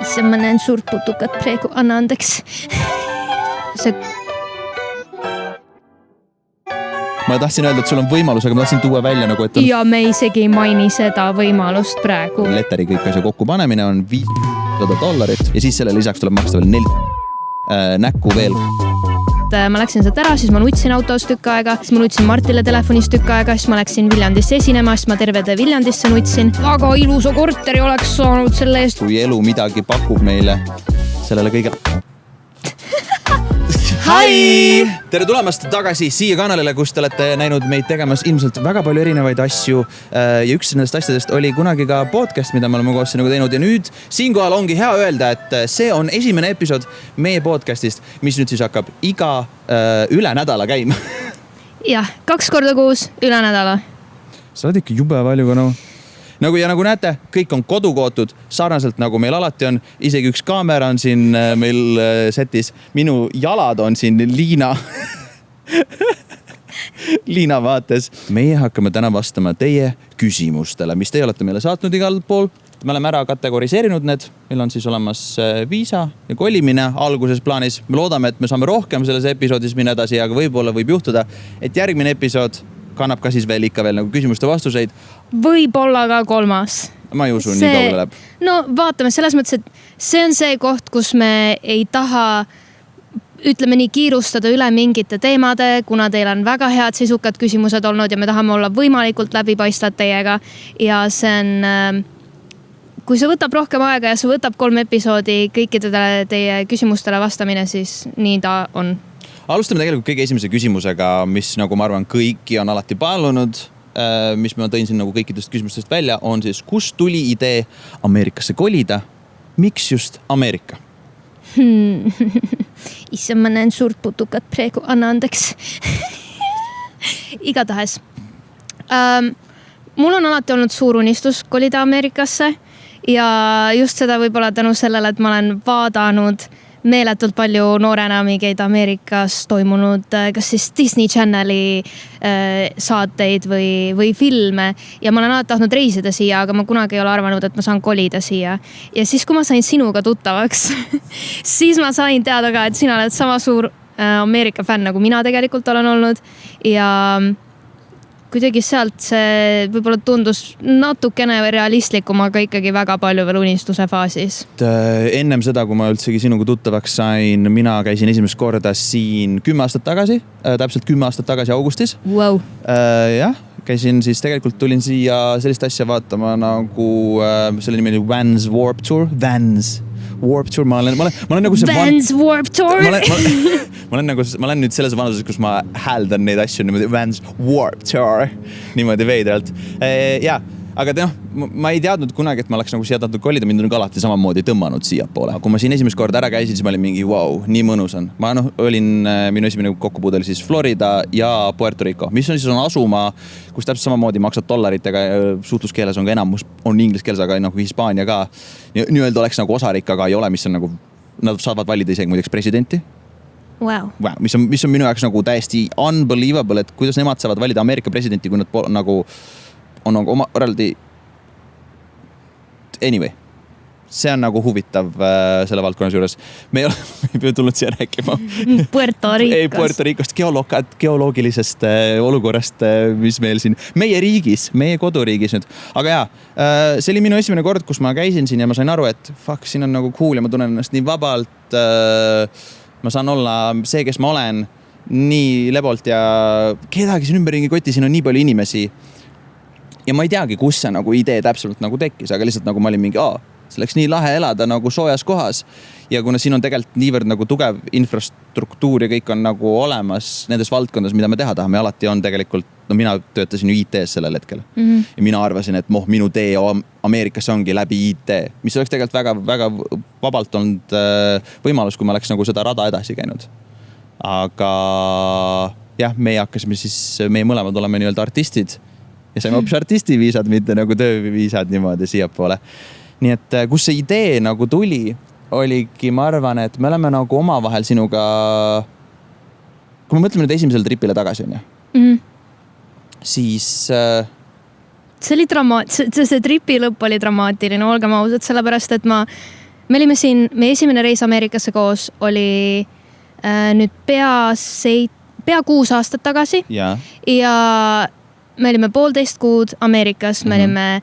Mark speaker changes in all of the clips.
Speaker 1: Issa ma näen suurt putukat praegu, anna andeks.
Speaker 2: Ma tahtsin öelda, et sul on võimalus, aga ma tahtsin tuua välja nagu, et
Speaker 1: ja me isegi ei maini seda võimalust praegu.
Speaker 2: Letteri kõik asja kokku panemine on $500 ja siis selle lisaks tuleb maksta veel 4 näkku veel.
Speaker 1: Ma läksin sealt ära, siis ma nutsin autos tükk aega, siis ma nutsin Martile telefonis tükk aega, siis ma läksin Viljandisse esinema, siis ma tervede Viljandisse nutsin. Väga ilusa korteri oleks saanud selle eest.
Speaker 2: Kui elu midagi pakub meile sellele kõige...
Speaker 1: Hi!
Speaker 2: Tere tulemast tagasi siia kanalile, kus te olete näinud meid tegemas ilmselt väga palju erinevaid asju. Ja üks nendest asjadest oli kunagi ka podcast, mida me oleme koos sinuga teinud. Ja nüüd siinkohal ongi hea öelda, et see on esimene episood meie podcastist, mis nüüd siis hakkab iga üle nädala käima.
Speaker 1: Jah, 2 korda kuus, üle nädala.
Speaker 2: Sa oled ikka jube palju ka nagu näete, kõik on kodukootud, sarnaselt nagu meil alati on. Isegi üks kaamera on siin meil setis. Minu jalad on siin Liina vaates. Meie hakkame täna vastama teie küsimustele, mis teie olete meile saatnud igal pool. Me oleme ära kategoriseerinud need. Meil on siis olemas viisa ja kolimine alguses plaanis. Me loodame, et me saame rohkem selles episoodis minna edasi, aga võib-olla võib juhtuda, et järgmine episood kannab ka siis veel ikka veel nagu küsimuste vastuseid.
Speaker 1: Võib-olla ka 3.
Speaker 2: Ma ei usu, nii kaugele läheb.
Speaker 1: No vaatame, selles mõttes, et see on see koht, kus me ei taha, ütleme nii, kiirustada üle mingite teemade, kuna teil on väga head sisukad küsimused olnud ja me tahame olla võimalikult läbipaistvad teiega. Ja see on, kui see võtab rohkem aega ja see võtab 3 episoodi kõikidele teie küsimustele vastamine, siis nii ta on.
Speaker 2: Alustame tegelikult kõige esimese küsimusega, mis nagu ma arvan kõiki on alati paelunud, mis ma tõin siin nagu kõikidest küsimustest välja, on siis, kust tuli idee Ameerikasse kolida? Miks just Ameerika? Issa ma näen suurt putukat praegu, anna andeks.
Speaker 1: Igatahes. Mul on alati olnud suur unistus kolida Ameerikasse ja just seda võib-olla tänu sellele, et ma olen vaadanud meeletult palju noorena mingeid Ameerikas toimunud kas siis Disney Channeli saateid või filme ja ma olen alati tahtnud reisida siia, aga ma kunagi ei ole arvanud, et ma saan kolida siia. Ja siis, kui ma sain sinuga tuttavaks, siis ma sain teada ka, et sina oled sama suur Ameerika fänn, nagu mina tegelikult olen olnud ja kuidagi sealt see võib-olla tundus natukene realistlikum, aga ikkagi väga palju veel unistuse faasis.
Speaker 2: Ennem seda, kui ma üldsegi sinuga tuttavaks sain, mina käisin esimest korda siin 10 aastat tagasi, täpselt 10 aastat tagasi augustis.
Speaker 1: Wow.
Speaker 2: Jah, käisin siis tegelikult tulin siia sellist asja vaatama nagu selle nimi oli Vans Warp Tour. Vans Warp Tour, ma olen nagu see
Speaker 1: Vans Warp Tour.
Speaker 2: Ma olen nüüd selles vanuses, kus ma hääldan neid asju niimoodi Vans Warp Tour niimoodi veidralt. Ja, aga ma ei teadnud kunagi, et ma oleks nagu siia tahtnud kolida, mind on ka alati samamoodi tõmmanud siia poole. Kui ma siin esimest korda ära käisin, siis ma olin mingi wow, nii mõnus on. Ma minu esimene kokkupuude oli siis Florida ja Puerto Rico, mis on siis asuma, kus täpselt samamoodi maksad dollaritega, suhtluskeeles on ka enamus, on inglise keeles, aga nagu Hispaania ka. Nii-öelda oleks nagu osarik, aga ei ole, mis on nagu, nad saavad valida isegi muideks presidenti.
Speaker 1: Wow.
Speaker 2: Mis on minu jaoks nagu täiesti unbelievable, et kuidas nemad saavad valida Ameerika presidenti, kui nad nagu on nagu oma raldi. Anyway, see on nagu huvitav selle valdkonnas juures. Me ei pea tulnud siia rääkima. Puerto Ricost, geoloogilisest olukorrast, mis meil siin, meie riigis, meie koduriigis nüüd. Aga jaa, see oli minu esimene kord, kus ma käisin siin ja ma sain aru, et fuck, siin on nagu cool ja ma tunnen ennast nii vabalt. Ma saan olla see, kes ma olen, nii lebolt ja kedagi siin ümberringi koti, siin on nii palju inimesi. Ja ma ei teagi, kus see nagu idee täpselt nagu tekkis, aga lihtsalt nagu ma olin mingi, see läks nii lahe elada nagu soojas kohas. Ja kuna siin on tegelikult niivõrd nagu tugev infrastruktuur ja kõik on nagu olemas nendes valdkondades, mida me teha tahame, alati on tegelikult, mina töötasin ju IT-s sellel hetkel. Ja mina arvasin, et minu tee Ameerikasse ongi läbi IT, mis oleks tegelikult väga, väga vabalt olnud võimalus, kui ma oleks nagu seda rada edasi käinud. Aga jah, meie hakkasime siis, meie mõlemad oleme nii-öelda artistid ja saime hoopis artistiviisad, mitte nagu tööviisad niimoodi siia poole. Nii et kus see idee nagu tuli, oligi, ma arvan, et me oleme nagu omavahel sinuga, kui me mõtleme nüüd esimesele tripile tagasi, on ju? Siis
Speaker 1: see oli see tripi lõpp oli dramaatiline, olgem ausad, sellepärast, et ma me olime siin, meie esimene reis Ameerikasse koos oli nüüd pea 6 aastat tagasi ja me olime 1,5 kuud Ameerikas, me olime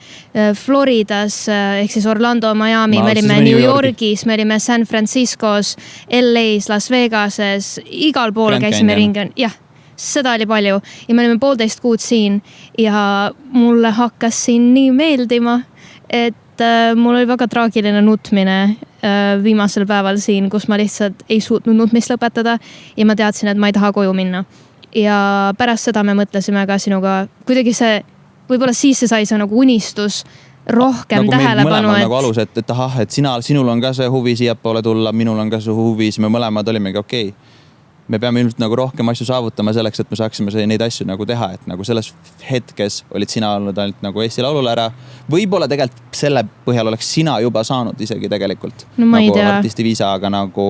Speaker 1: Floridas ehk siis Orlando, Miami, me olime New Yorgis, me olime San Franciscos, LA's, Las Vegases, igal pool käisime ringi. Jah, seda oli palju ja me olime 1,5 kuud siin ja mulle hakkas siin nii meeldima, et mul oli väga traagiline nutmine viimasel päeval siin, kus ma lihtsalt ei suutnud nutmist lõpetada ja ma teadsin, et ma ei taha koju minna. Ja pärast seda me mõtlesime ka sinuga, kuidagi see, võib-olla siis see sai see nagu unistus rohkem nagu tähelepanu.
Speaker 2: Nagu alus, et ahah, et sinul on ka see huvi siiapoole tulla, minul on ka see huvi, siis me mõlemad olimegi okei. Me peame ilmselt nagu rohkem asju saavutama selleks, et me saaksime neid asju nagu teha, et nagu selles hetkes olid sina olnud ainult nagu Eesti Laulule ära. Võib-olla tegelikult selle põhjal oleks sina juba saanud isegi tegelikult nagu artisti viisa, aga nagu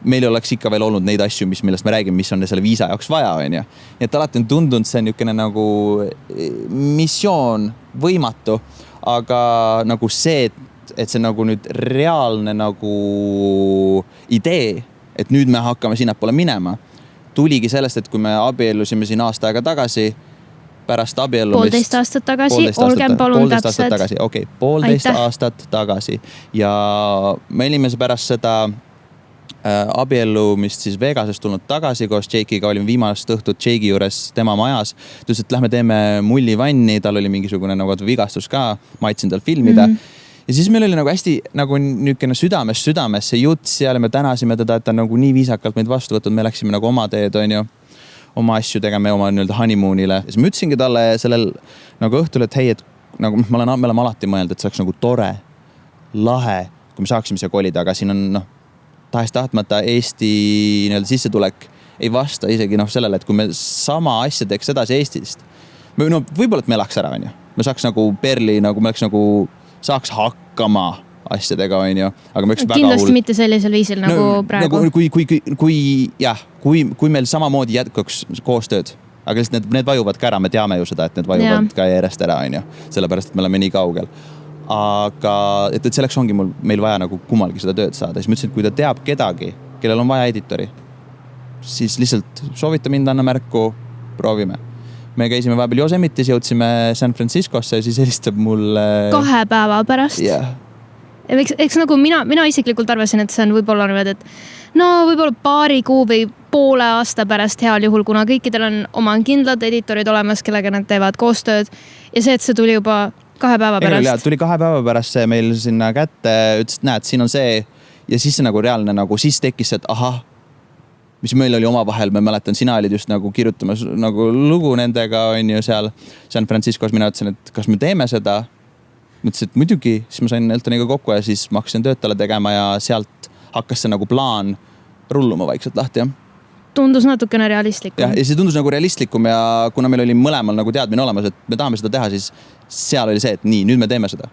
Speaker 2: meil oleks ikka veel olnud neid asju, millest me räägime, mis on selle viisa jaoks vaja, on ju. Nii et alati on tundunud see niisugune nagu missioon võimatu, aga nagu see, et see nagu nüüd reaalne nagu idee, et nüüd me hakkame sinnapoole minema, tuligi sellest, et kui me abiellusime siin aasta aega tagasi, pärast abiellumist...
Speaker 1: 1,5 aastat tagasi, olgem palun täpselt.
Speaker 2: Okei, 1,5 aastat tagasi. Ja me olime pärast seda abiellumist siis Vegasest tulnud tagasi koos Jake'iga, olime viimast õhtut Jake'i juures tema majas. Ta ütles, et lähme teeme mullivanni, tal oli mingisugune nagu vigastus ka, ma aitsin tal filmida. Ja siis meil oli nagu hästi nagu niisugune südames see jutt seal ja me tänasime teda, et ta nagu nii viisakalt meid vastu võtnud, me läksime nagu oma teed, on ju, oma asju tegema oma nii-öelda honeymoonile. Ja siis ma ütlesingi talle sellel nagu õhtul, et hei, et nagu me oleme alati mõelnud, et see oleks nagu tore, lahe, kui me saaksime siia kolida, aga siin on tahes tahtmata Eesti nii-öelda sissetulek ei vasta isegi sellele, et kui me sama asja teeks edasi Eestist, võib-olla, et me elaks ära, on ju. Me saaks nagu Perli, nagu me oleks nagu saaks hakkama asjadega, on ju. Aga
Speaker 1: kindlasti mitte sellisel viisil nagu praegu.
Speaker 2: Kui meil samamoodi jätkuks koostööd, aga lihtsalt need vajuvad ka ära, me teame ju seda, et need vajuvad ka järjest ära, on ju. Sellepärast, et me oleme nii kaugel. Aga et selleks ongi meil vaja nagu kummalgi seda tööd saada. Siis ma ütlesin, et kui ta teab kedagi, kellel on vaja editori, siis lihtsalt soovita mind, anna märku, proovime. Me käisime vahepeal Yosemitis, jõudsime San Franciscosse ja siis helistab mulle
Speaker 1: 2 päeva pärast.
Speaker 2: Yeah.
Speaker 1: Eks nagu mina isiklikult arvasin, et see on võib-olla nüüd, et võib-olla 2 kuu või poole aasta pärast heal juhul, kuna kõikidel on oma kindlad editorid olemas, kellega nad teevad koostööd ja see, et see tuli juba 2 päeva pärast.
Speaker 2: Tuli 2 päeva pärast see meil sinna kätte, ütles, et näed, siin on see ja siis see nagu reaalne nagu, siis tekkis see, et ahah, mis meil oli oma vahel, ma mäletan, sina olid just nagu kirjutamas nagu lugu nendega, on ju seal San Franciscos, mina ütlesin, et kas me teeme seda? Mõtlesin, et muidugi, siis ma sain Eltoniga kokku ja siis ma hakkasin tööd talle tegema ja sealt hakkas see nagu plaan rulluma vaikselt lahti, jah.
Speaker 1: Tundus natukene realistlikum.
Speaker 2: Ja see tundus nagu realistlikum ja kuna meil oli mõlemal nagu teadmine olemas, et me tahame seda teha, siis seal oli see, et nii, nüüd me teeme seda.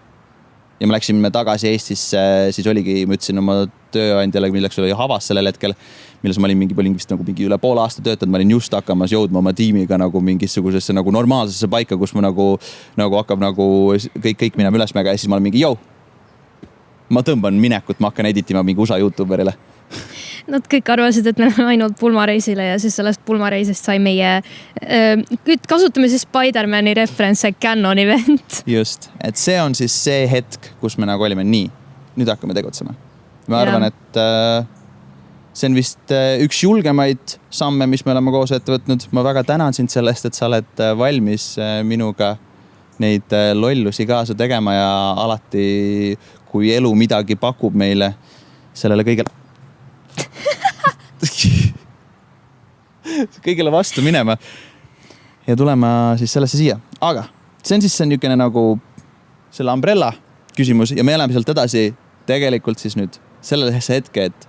Speaker 2: Ja me läksime tagasi Eestisse, siis oligi, ma ütlesin oma tööandjale, milleks oli Havas sellel hetkel, milles ma olin vist nagu mingi üle poole aasta töötanud, ma olin just hakkamas jõudma oma tiimiga nagu mingisugusesse nagu normaalsesse paika, kus ma nagu hakkab nagu kõik minema ülesmäega ja siis ma olen mingi, ma tõmban minekut, ma hakkan editima mingi USA YouTuberile.
Speaker 1: Nad kõik arvasid, et me oleme ainult pulmareisile ja siis sellest pulmareisist sai meie, kasutame siis Spider-Mani reference Canon event.
Speaker 2: Just, et see on siis see hetk, kus me nagu olime nii, nüüd hakkame tegutsema. Ma arvan, et see on vist üks julgemaid samme, mis me oleme koos ette võtnud. Ma väga tänan sind sellest, et sa oled valmis minuga neid lollusi kaasa tegema ja alati, kui elu midagi pakub meile sellele kõigele vastu minema ja tulema siis sellesse siia. Aga see on siis niisugune nagu selle umbrella küsimus ja me oleme sealt edasi tegelikult siis nüüd sellesse hetke, et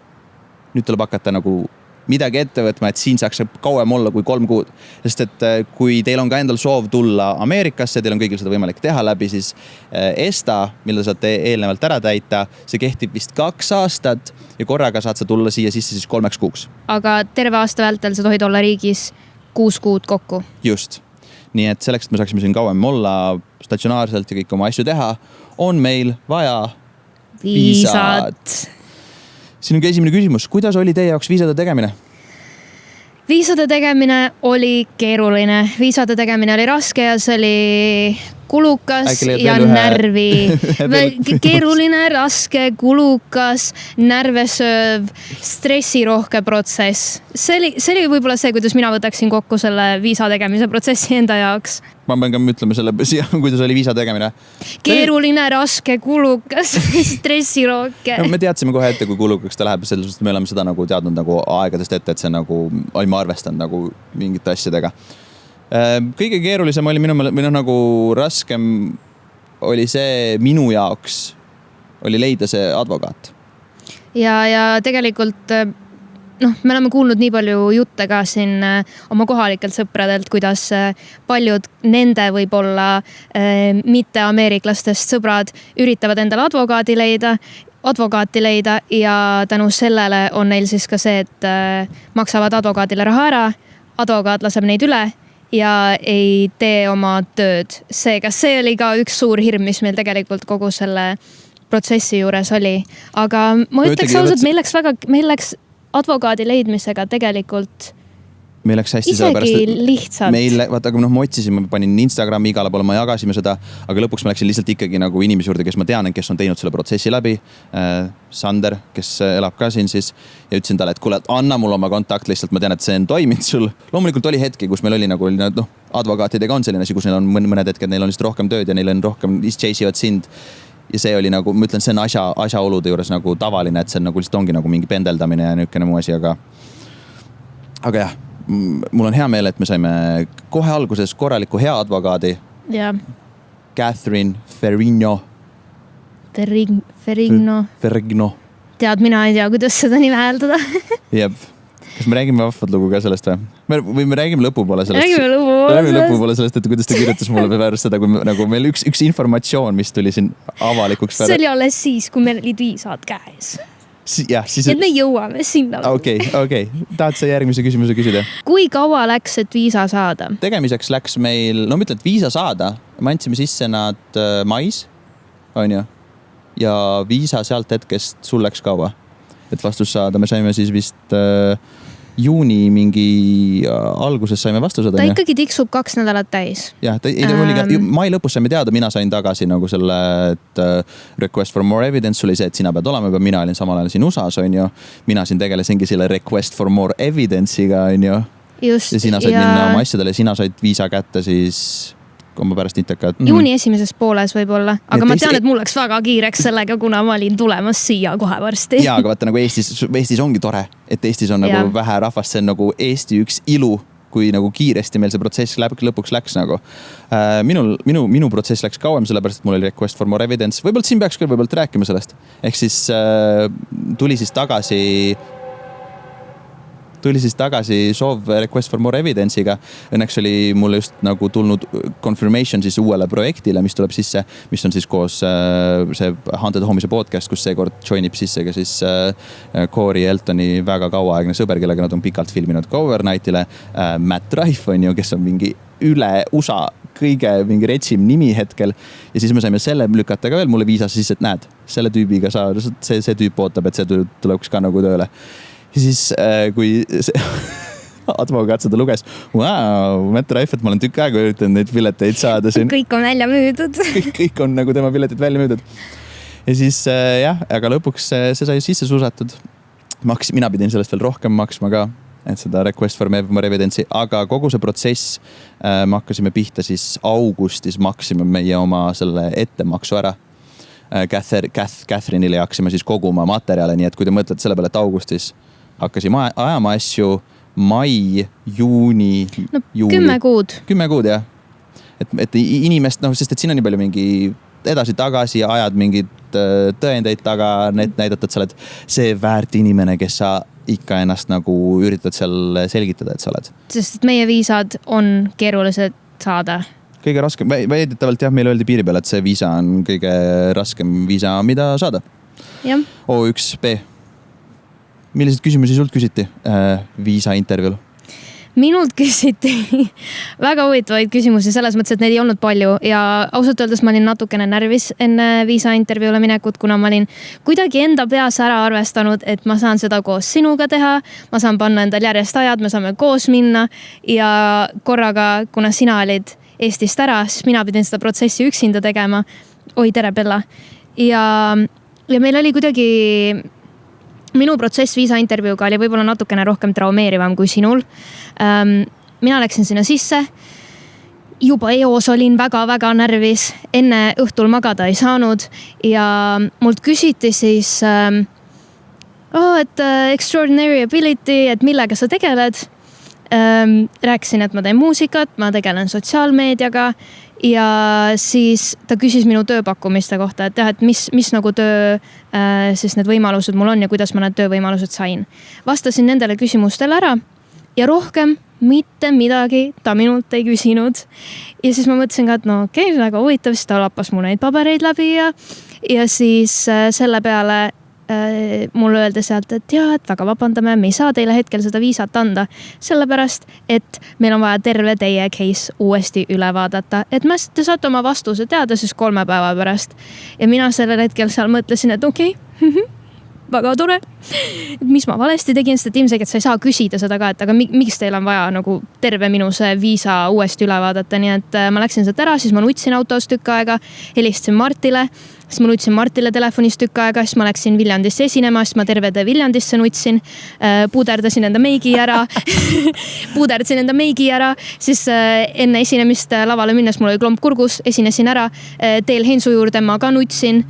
Speaker 2: nüüd tuleb hakata nagu midagi ette võtma, et siin saaks kauem olla kui 3 kuud. Sest et kui teil on ka endal soov tulla Ameerikasse, teil on kõigil seda võimalik teha läbi siis ESTA, mille saate eelnevalt ära täita, see kehtib vist 2 aastat ja korraga saad sa tulla siia sisse siis 3 kuuks.
Speaker 1: Aga terve aasta vältel sa tohid olla riigis 6 kuud kokku.
Speaker 2: Just. Nii et selleks, et me saaksime siin kauem olla statsionaarselt ja kõik oma asju teha, on meil vaja
Speaker 1: viisad.
Speaker 2: Siin ongi esimene küsimus, kuidas oli teie jaoks viisade tegemine?
Speaker 1: Viisade tegemine oli keeruline, viisade tegemine oli raske ja see oli kulukas ja närvi. Keeruline, raske, kulukas, närvesööv, stressirohke protsess. See oli võib-olla see, kuidas mina võtaksin kokku selle viisa tegemise protsessi enda jaoks.
Speaker 2: Ma pean ka ütlema selle, kuidas oli viisa tegemine.
Speaker 1: Keeruline, raske, kulukas, stressirohke.
Speaker 2: No, me teadsime kohe ette, kui kulukaks ta läheb, sellepärast me oleme seda nagu teadnud nagu aegadest ette, et see nagu olime arvestanud nagu mingite asjadega. Kõige keerulisem oli minu nagu raskem oli see minu jaoks oli leida see advokaat.
Speaker 1: Ja tegelikult me oleme kuulnud nii palju jutte ka siin oma kohalikelt sõpradelt, kuidas paljud nende võib-olla mitte ameeriklastest sõbrad üritavad endale advokaati leida ja tänu sellele on neil siis ka see, et maksavad advokaadile raha ära, advokaat laseb neid üle ja ei tee oma tööd. Seega see oli ka üks suur hirm, mis meil tegelikult kogu selle protsessi juures oli. Aga ma ütleks ausalt, meil läks advokaadi leidmisega tegelikult
Speaker 2: meil läks hästi
Speaker 1: isegi lihtsalt.
Speaker 2: Vaata, aga ma otsisime, ma panin Instagrami igale poole, ma jagasime seda, aga lõpuks ma läksin lihtsalt ikkagi nagu inimese juurde, kes ma tean, kes on teinud selle protsessi läbi. Sander, kes elab ka siin siis ja ütlesin talle, et kuule, anna mul oma kontakt lihtsalt, ma tean, et see on toiminud sul. Loomulikult oli hetki, kus meil oli nagu advokaatidega on selline asi, kus neil on mõned hetked, neil on lihtsalt rohkem tööd ja neil on rohkem chase'ivad sind. Ja see oli nagu, ma ütlen, see on asjaolude juures nagu tavaline, et see on nagu lihtsalt ongi nagu mingi pendeldamine ja niisugune muu asi, aga jah, mul on hea meel, et me saime kohe alguses korraliku hea advokaadi.
Speaker 1: Ja.
Speaker 2: Catherine Ferrigno.
Speaker 1: Ferrigno. Tead, mina ei tea, kuidas seda nime hääldada.
Speaker 2: Jep. Kas me räägime vahvat lugu ka sellest või me räägime lõpupoole sellest?
Speaker 1: Räägime
Speaker 2: lõpupoole sellest, et kuidas ta kirjutas mulle pärast seda, kui nagu meil üks informatsioon, mis tuli siin avalikuks.
Speaker 1: See oli alles siis, kui meil olid viisad käes.
Speaker 2: Ja
Speaker 1: me jõuame sinna.
Speaker 2: Okei. Tahad sa järgmise küsimuse küsida?
Speaker 1: Kui kaua läks, et viisa saada?
Speaker 2: Tegemiseks läks meil, ma ütlen, et viisa saada, me andsime sisse nad mais, on ju, ja viisa sealt hetkest sul läks kaua, et vastus saada. Me saime siis vist juuni mingi alguses saime vastused.
Speaker 1: Ta ikkagi tiksub 2 nädalat täis.
Speaker 2: Jah, mai lõpus saime teada, mina sain tagasi nagu selle, et request for more evidence oli see, et sina pead olema, mina olin samal ajal siin USAs, on ju. Mina siin tegelesingi selle request for more evidence'iga, on ju.
Speaker 1: Just,
Speaker 2: ja sina said minna oma asjadele, sina said viisa kätte siis kui ma pärast ITK.
Speaker 1: Juuni esimeses pooles võib-olla, aga ma tean, et mul läks väga kiireks sellega, kuna ma olin tulemas siia kohe varsti.
Speaker 2: Jaa, aga vaata nagu Eestis ongi tore, et Eestis on nagu vähe rahvast, see on nagu Eesti üks ilu, kui nagu kiiresti meil see protsess lõpuks läks nagu. Minu protsess läks kauem, sellepärast, et mul oli request for more evidence. Võibolt siin peaks küll rääkima sellest. Ehk siis tuli siis tagasi soov request for more evidence'iga. Õnneks oli mulle just nagu tulnud confirmation siis uuele projektile, mis tuleb sisse, mis on siis koos see Haunted Home'ise podcast, kus seekord joinib sisse ka siis Corey Eltoni väga kauaaegne sõber, kellega nad on pikalt filminud ka Overnightile. Matt Rife on ju, kes on mingi üle USA kõige mingi retsim nimi hetkel. Ja siis me saime selle lükata ka veel mulle viisas siis, et näed, selle tüübiga see tüüp ootab, et see tuleks ka nagu tööle. Ja siis kui advokaat seda luges, Matt Rife, et ma olen tükk aega üritanud neid pileteid saada siin.
Speaker 1: Kõik on välja müüdud.
Speaker 2: Kõik on nagu tema piletid välja müüdud. Ja siis aga lõpuks see sai sisse suusatud. Mina pidin sellest veel rohkem maksma ka, et seda request for more evidence'i, aga kogu see protsess me hakkasime pihta siis augustis, maksime meie oma selle ettemaksu ära. Catherine'ile hakkasime siis koguma materjale, nii et kui te mõtlete selle peale, et augustis hakkasime ajama asju mai, juuni, juuli.
Speaker 1: 10 kuud.
Speaker 2: 10 kuud, jah. Et inimest, sest et siin on nii palju mingi edasi-tagasi ja ajad mingid tõendeid taga, näidata, et sa oled see väärt inimene, kes sa ikka ennast nagu üritad seal selgitada, et sa oled. Sest
Speaker 1: et meie viisad on keerulised saada.
Speaker 2: Kõige raskem, väidetavalt jah, meile öeldi piiri peal, et see viisa on kõige raskem viisa, mida saada.
Speaker 1: Ja.
Speaker 2: O1B. Millised küsimusi sult küsiti viisa intervjuul?
Speaker 1: minult küsiti väga huvitavaid küsimusi selles mõttes, et neid ei olnud palju ja ausalt öeldes ma olin natukene närvis enne viisaintervjuule minekut, kuna ma olin kuidagi enda peas ära arvestanud, et ma saan seda koos sinuga teha, ma saan panna endal järjest ajad, me saame koos minna ja korraga, kuna sina olid Eestist ära, siis mina pidin seda protsessi üksinda tegema. Oi, tere Bella. Ja meil oli kuidagi minu protsess viisaintervjuuga oli võib-olla natukene rohkem traumeerivam kui sinul. Mina läksin sinna sisse. Juba eos olin väga-väga närvis. Enne õhtul magada ei saanud. Ja mult küsiti siis, et extraordinary ability, et millega sa tegeled. Rääkisin, et ma teen muusikat, ma tegelen sotsiaalmeediaga. Ja siis ta küsis minu tööpakkumiste kohta, et jah, et mis nagu töö siis need võimalused mul on ja kuidas ma need töövõimalused sain. Vastasin nendele küsimustele ära ja rohkem mitte midagi ta minult ei küsinud. Ja siis ma mõtlesin ka, et no okei, väga huvitav, siis ta lappas mu neid pabereid läbi ja siis selle peale mulle öelda sealt, et jah, et väga vabandame, me ei saa teile hetkel seda viisat anda, sellepärast, et meil on vaja terve teie case uuesti üle vaadata, et te saate oma vastuse teada siis 3 päeva pärast. Ja mina sellel hetkel seal mõtlesin, et okei, väga tore, et mis ma valesti tegin, sest et ilmselgelt sa ei saa küsida seda ka, et aga miks teil on vaja nagu terve minu see viisa uuesti üle vaadata, nii et ma läksin sealt ära, siis ma nutsin autos tükk aega, helistasin Martile, siis ma nutsin Martile telefonis tükk aega, siis ma läksin Viljandisse esinema, siis ma terve tee Viljandisse nutsin, puuderdasin enda meigi ära, siis enne esinemist lavale minnes mul oli klomp kurgus, esinesin ära, teel Hensu juurde ma ka nutsin.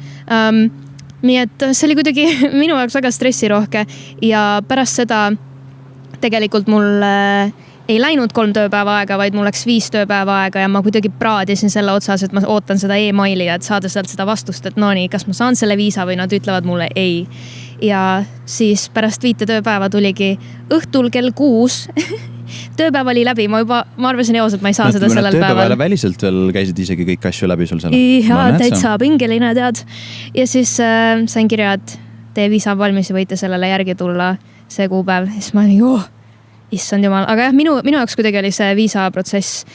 Speaker 1: Nii et see oli kuidagi minu jaoks väga stressirohke ja pärast seda tegelikult mul ei läinud 3 tööpäeva aega, vaid mul läks 5 tööpäeva aega ja ma kuidagi praadisin selle otsas, et ma ootan seda e-maili, et saada sealt seda vastust, et no nii, kas ma saan selle viisa või nad ütlevad mulle ei. Ja siis pärast 5 tööpäeva tuligi õhtul kell 6 tööpäev oli läbi, ma arvasin eos, et ma ei saa seda sellel päeval.
Speaker 2: Tööpäevale väliselt veel käisid isegi kõik asju läbi sul seal?
Speaker 1: Jaa, täitsa pingeline tead. Ja siis sain kirja, et teie viisa on valmis ja võite sellele järgi tulla see kuupäev. Ja siis ma olin, issand jumal. Aga jah, minu jaoks kuidagi oli see viisaprotsess,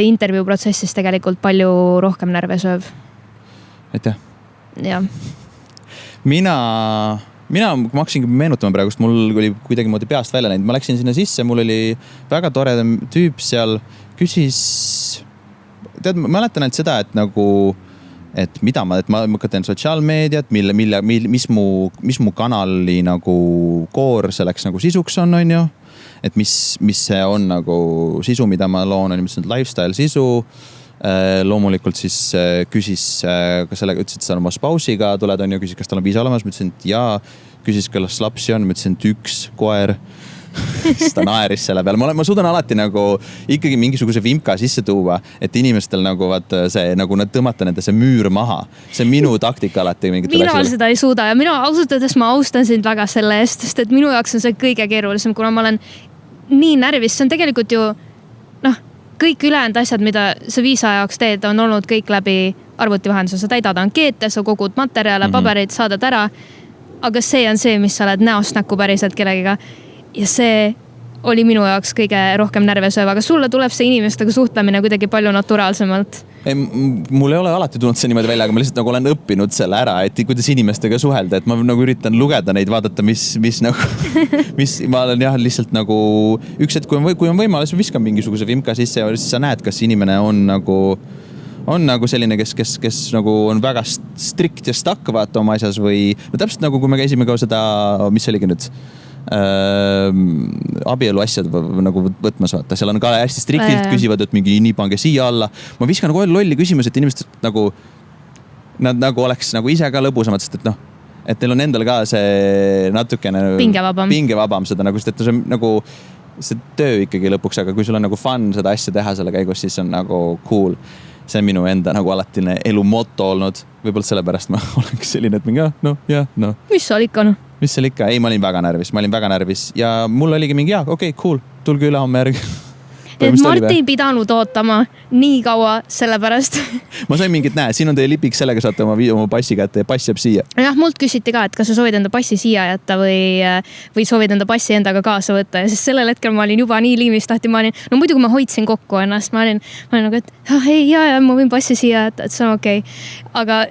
Speaker 1: intervjuu protsessis tegelikult palju rohkem närvesööv.
Speaker 2: Aitäh.
Speaker 1: Jah.
Speaker 2: Mina hakkasingi meenutama praegust, mul oli kuidagi moodi peast välja läinud. Ma läksin sinna sisse, mul oli väga tore tüüp seal, küsis, tead, ma mäletan ainult seda, et nagu, et ma teen sotsiaalmeediat, mis mu kanali nagu core selleks nagu sisuks on ju. Et mis see on nagu sisu, mida ma loon, on lifestyle sisu. Loomulikult siis küsis ka sellega, ütlesid, et sa oma spausiga tuled, on ju, küsis, kas tal on viisa olemas, ma ütlesin, et jaa, küsis, kas lapsi on, ma ütlesin, et 1 koer. Siis ta naeris selle peale. Ma suudan alati nagu ikkagi mingisuguse vimka sisse tuua, et inimestel nagu nagu nad tõmmata nende see müür maha. See on minu taktika alati.
Speaker 1: Mina seda ei suuda ja mina ausalt öeldes ma austan sind väga selle eest, sest et minu jaoks on see kõige keerulisem, kuna ma olen nii närvis. See on tegelikult ju kõik ülejäänud asjad, mida sa viisa jaoks teed, on olnud kõik läbi arvuti vahenduse. Sa täidad ankeete, sa kogud materjale, pabereid, saadad ära. Aga see on see, mis sa oled näost näkku päriselt kellegiga. Ja see oli minu jaoks kõige rohkem närvesööv. Aga sulle tuleb see inimestega suhtlemine kuidagi palju naturaalsemalt.
Speaker 2: Mul ei ole alati tulnud see niimoodi välja, aga ma lihtsalt nagu olen õppinud selle ära, et kuidas inimestega suhelda, et ma nagu üritan lugeda neid, vaadata, mis nagu, ma olen jah lihtsalt nagu üks hetk, kui on võimalus, viskan mingisuguse vimka sisse ja siis sa näed, kas inimene on nagu selline, kes nagu on väga strikt ja stuck vaata oma asjas või täpselt nagu kui me käisime ka seda, mis oligi nüüd abielu asjad nagu võtmas vaata, seal on ka hästi striktilt küsivad, et mingi nii pange siia alla. Ma viskan nagu lolli küsimus, et inimesed nagu nad nagu oleks nagu ise ka lõbusamad, sest et neil on endal ka see natukene pingevabam seda nagu, sest et see nagu see töö ikkagi lõpuks, aga kui sul on nagu fun seda asja teha selle käigus, siis on nagu cool. See on minu enda nagu alatine elu motto olnud. Võib-olla sellepärast ma olengi selline, et mingi
Speaker 1: Mis seal ikka
Speaker 2: Mis seal ikka? Ei, ma olin väga närvis ja mul oligi mingi, okei, cool, tulge üle homme järgi.
Speaker 1: et Mart ei pidanud ootama nii kaua sellepärast.
Speaker 2: Ma sain mingit, siin on teie lipik, sellega saate oma passi kätte ja pass jääb siia.
Speaker 1: Jah, mult küsiti ka, et kas sa soovid enda passi siia jätta või soovid enda passi endaga kaasa võtta ja siis sellel hetkel ma olin juba nii liimis tahti, ma olin, no muidugi ma hoidsin kokku ennast, ma olin nagu, et ei, ma võin passi siia jätta, et see on okei. Aga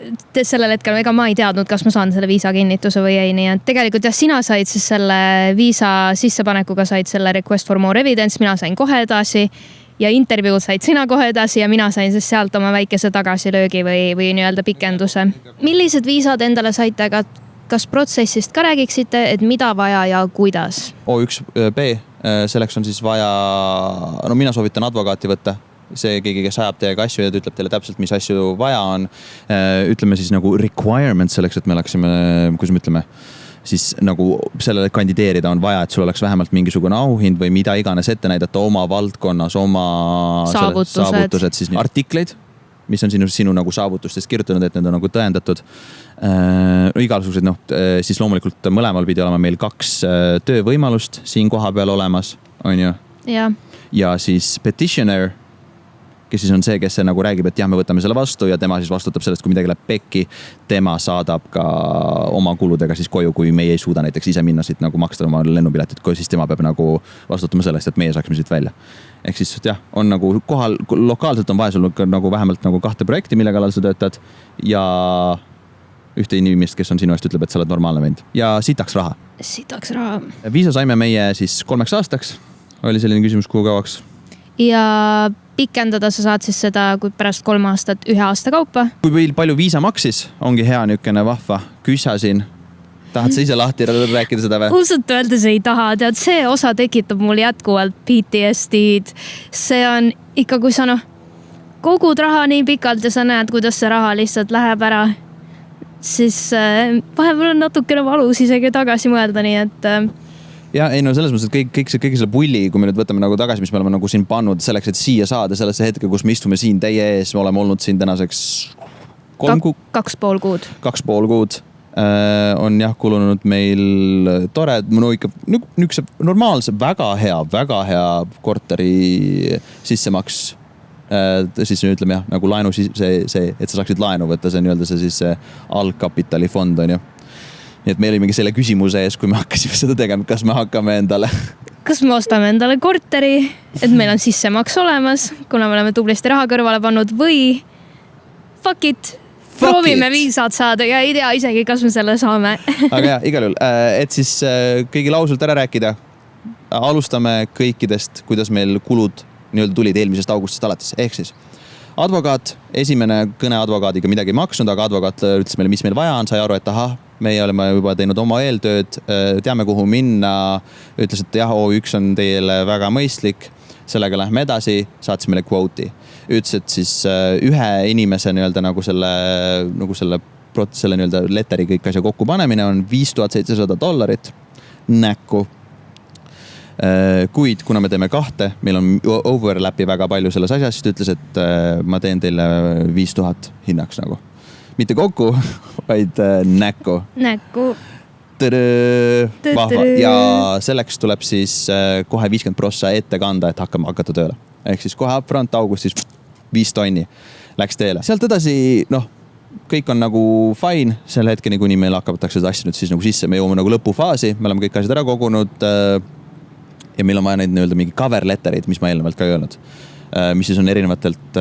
Speaker 1: sellel hetkel ega ma ei teadnud, kas ma saan selle viisa kinnituse või ei, nii et tegelikult jah, sina said siis selle viisa sissepanekuga said selle request for more evidence, mina sain kohe edasi ja intervjuud said sina kohe edasi ja mina sain siis sealt oma väikese tagasilöögi või nii-öelda pikenduse. Millised viisad endale saite, aga kas protsessist ka räägiksite, et mida vaja ja kuidas?
Speaker 2: O1B, selleks on siis vaja, no mina soovitan advokaati võtta. See keegi, kes ajab teiega asju ja ütleb teile täpselt, mis asju vaja on. Ütleme siis nagu requirement selleks, et me oleksime, kuidas me ütleme, siis nagu sellele kandideerida on vaja, et sul oleks vähemalt mingisugune auhind või mida iganes ette näidata oma valdkonnas, oma saavutused, siis artikleid, mis on sinu nagu saavutustest kirjutanud, et need on nagu tõendatud. Igasugused, siis loomulikult mõlemal pidi olema meil 2 töövõimalust siin koha peal olemas, on ju? Ja siis petitioner, kes siis on see, kes nagu räägib, et jah, me võtame selle vastu ja tema siis vastutab sellest, kui midagi läheb pekki. Tema saadab ka oma kuludega siis koju, kui meie ei suuda näiteks ise minna siit nagu maksta oma lennupiletit, siis tema peab nagu vastutama sellest, et meie saaksime siit välja. Ehk siis jah, on nagu kohal, lokaalselt on vaja sul nagu vähemalt nagu 2 projekti, mille kallal sa töötad ja ühte inimest, kes on sinu eest, ütleb, et sa oled normaalne vend. Ja sitaks raha. Viisa saime meie siis 3 aastaks. Oli selline küsimus, kuhu kauaks?
Speaker 1: Ja pikendada sa saad siis seda, kui pärast 3 aastat 1 aasta kaupa.
Speaker 2: Kui palju viisa maksis, ongi hea niisugune vahva küsa siin. Tahad sa ise lahti rääkida seda või?
Speaker 1: Ausalt öeldes ei taha, tead, see osa tekitab mul jätkuvalt PTSD-d. See on ikka, kui sa kogud raha nii pikalt ja sa näed, kuidas see raha lihtsalt läheb ära, siis vahepeal on natukene valus isegi tagasi mõelda, nii et
Speaker 2: ja ei selles mõttes, et kõik selle pulli, kui me nüüd võtame nagu tagasi, mis me oleme nagu siin pannud selleks, et siia saada sellesse hetke, kus me istume siin teie ees, me oleme olnud siin tänaseks
Speaker 1: 2,5 kuud.
Speaker 2: 2,5 kuud. On jah kulunud meil tore, ikka niisuguse normaalse, väga hea korteri sissemaks. Siis ütleme jah, nagu laenu see, et sa saaksid laenu võtta, see nii-öelda see siis algkapitali fond on ju. Nii et me olimegi selle küsimuse ees, kui me hakkasime seda tegema, kas me hakkame endale.
Speaker 1: Kas me ostame endale korteri, et meil on sissemaks olemas, kuna me oleme tublisti raha kõrvale pannud või fuck it, proovime viisad saada ja ei tea isegi, kas me selle saame.
Speaker 2: Aga jah, igal juhul, et siis kõigil ausalt ära rääkida. Alustame kõikidest, kuidas meil kulud nii-öelda tulid eelmisest augustist alates. Ehk siis advokaat, esimene kõne advokaadiga midagi maksnud, aga advokaat ütles meile, mis meil vaja on, sai aru, et meie oleme juba teinud oma eeltööd, teame kuhu minna, ütles, et jah, O1 on teile väga mõistlik, sellega lähme edasi, saatis meile quote'i. Ütles, et siis ühe inimese nii-öelda nagu selle nii-öelda letteri kõik asja kokku panemine on $5,700 näkku. Kuid kuna me teeme 2, meil on overlapi väga palju selles asjas, siis ta ütles, et ma teen teile 5,000 hinnaks nagu. Mitte kokku, vaid näkku. Vahva. Ja selleks tuleb siis kohe 50% ette kanda, et hakata tööle. Ehk siis kohe upfront augustis 5 tonni läks teele. Sealt edasi, kõik on nagu fine selle hetkeni, kuni meil hakkatakse seda asja nüüd siis nagu sisse. Me jõuame nagu lõpufaasi, me oleme kõik asjad ära kogunud ja meil on vaja neid nii-öelda mingi cover letterid, mis ma eelnevalt ka ei öelnud. Mis siis on erinevatelt,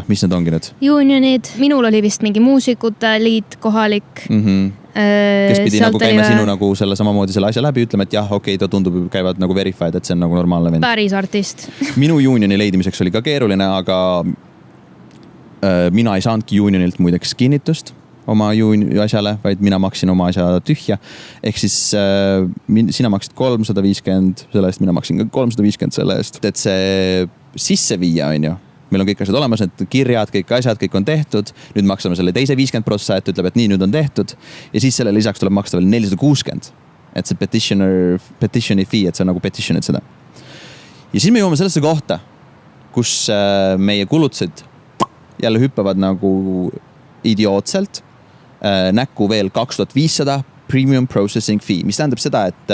Speaker 2: mis need ongi nüüd?
Speaker 1: Unionid, minul oli vist mingi muusikute liit kohalik.
Speaker 2: Kes pidi nagu käima sinu nagu selle samamoodi selle asja läbi, ütleme, et jah, okei, ta tundub, käivad nagu verified, et see on nagu normaalne vend.
Speaker 1: Päris artist.
Speaker 2: Minu unioni leidimiseks oli ka keeruline, aga mina ei saanudki unionilt muideks kinnitust oma asjale, vaid mina maksin oma asja tühja. Ehk siis sina maksid 350 selle eest, mina maksin ka 350 selle eest. Et see sisse viia on ju. Meil on kõik asjad olemas, need kirjad, kõik asjad, kõik on tehtud. Nüüd maksame selle teise 50%, et ütleb, et nii, nüüd on tehtud. Ja siis selle lisaks tuleb maksta veel 460. Et see petitioni fee, et see on nagu petitionid seda. Ja siis me jõuame sellesse kohta, kus meie kulutused jälle hüppavad nagu idiootselt. Näkku veel 2500 premium processing fee, mis tähendab seda, et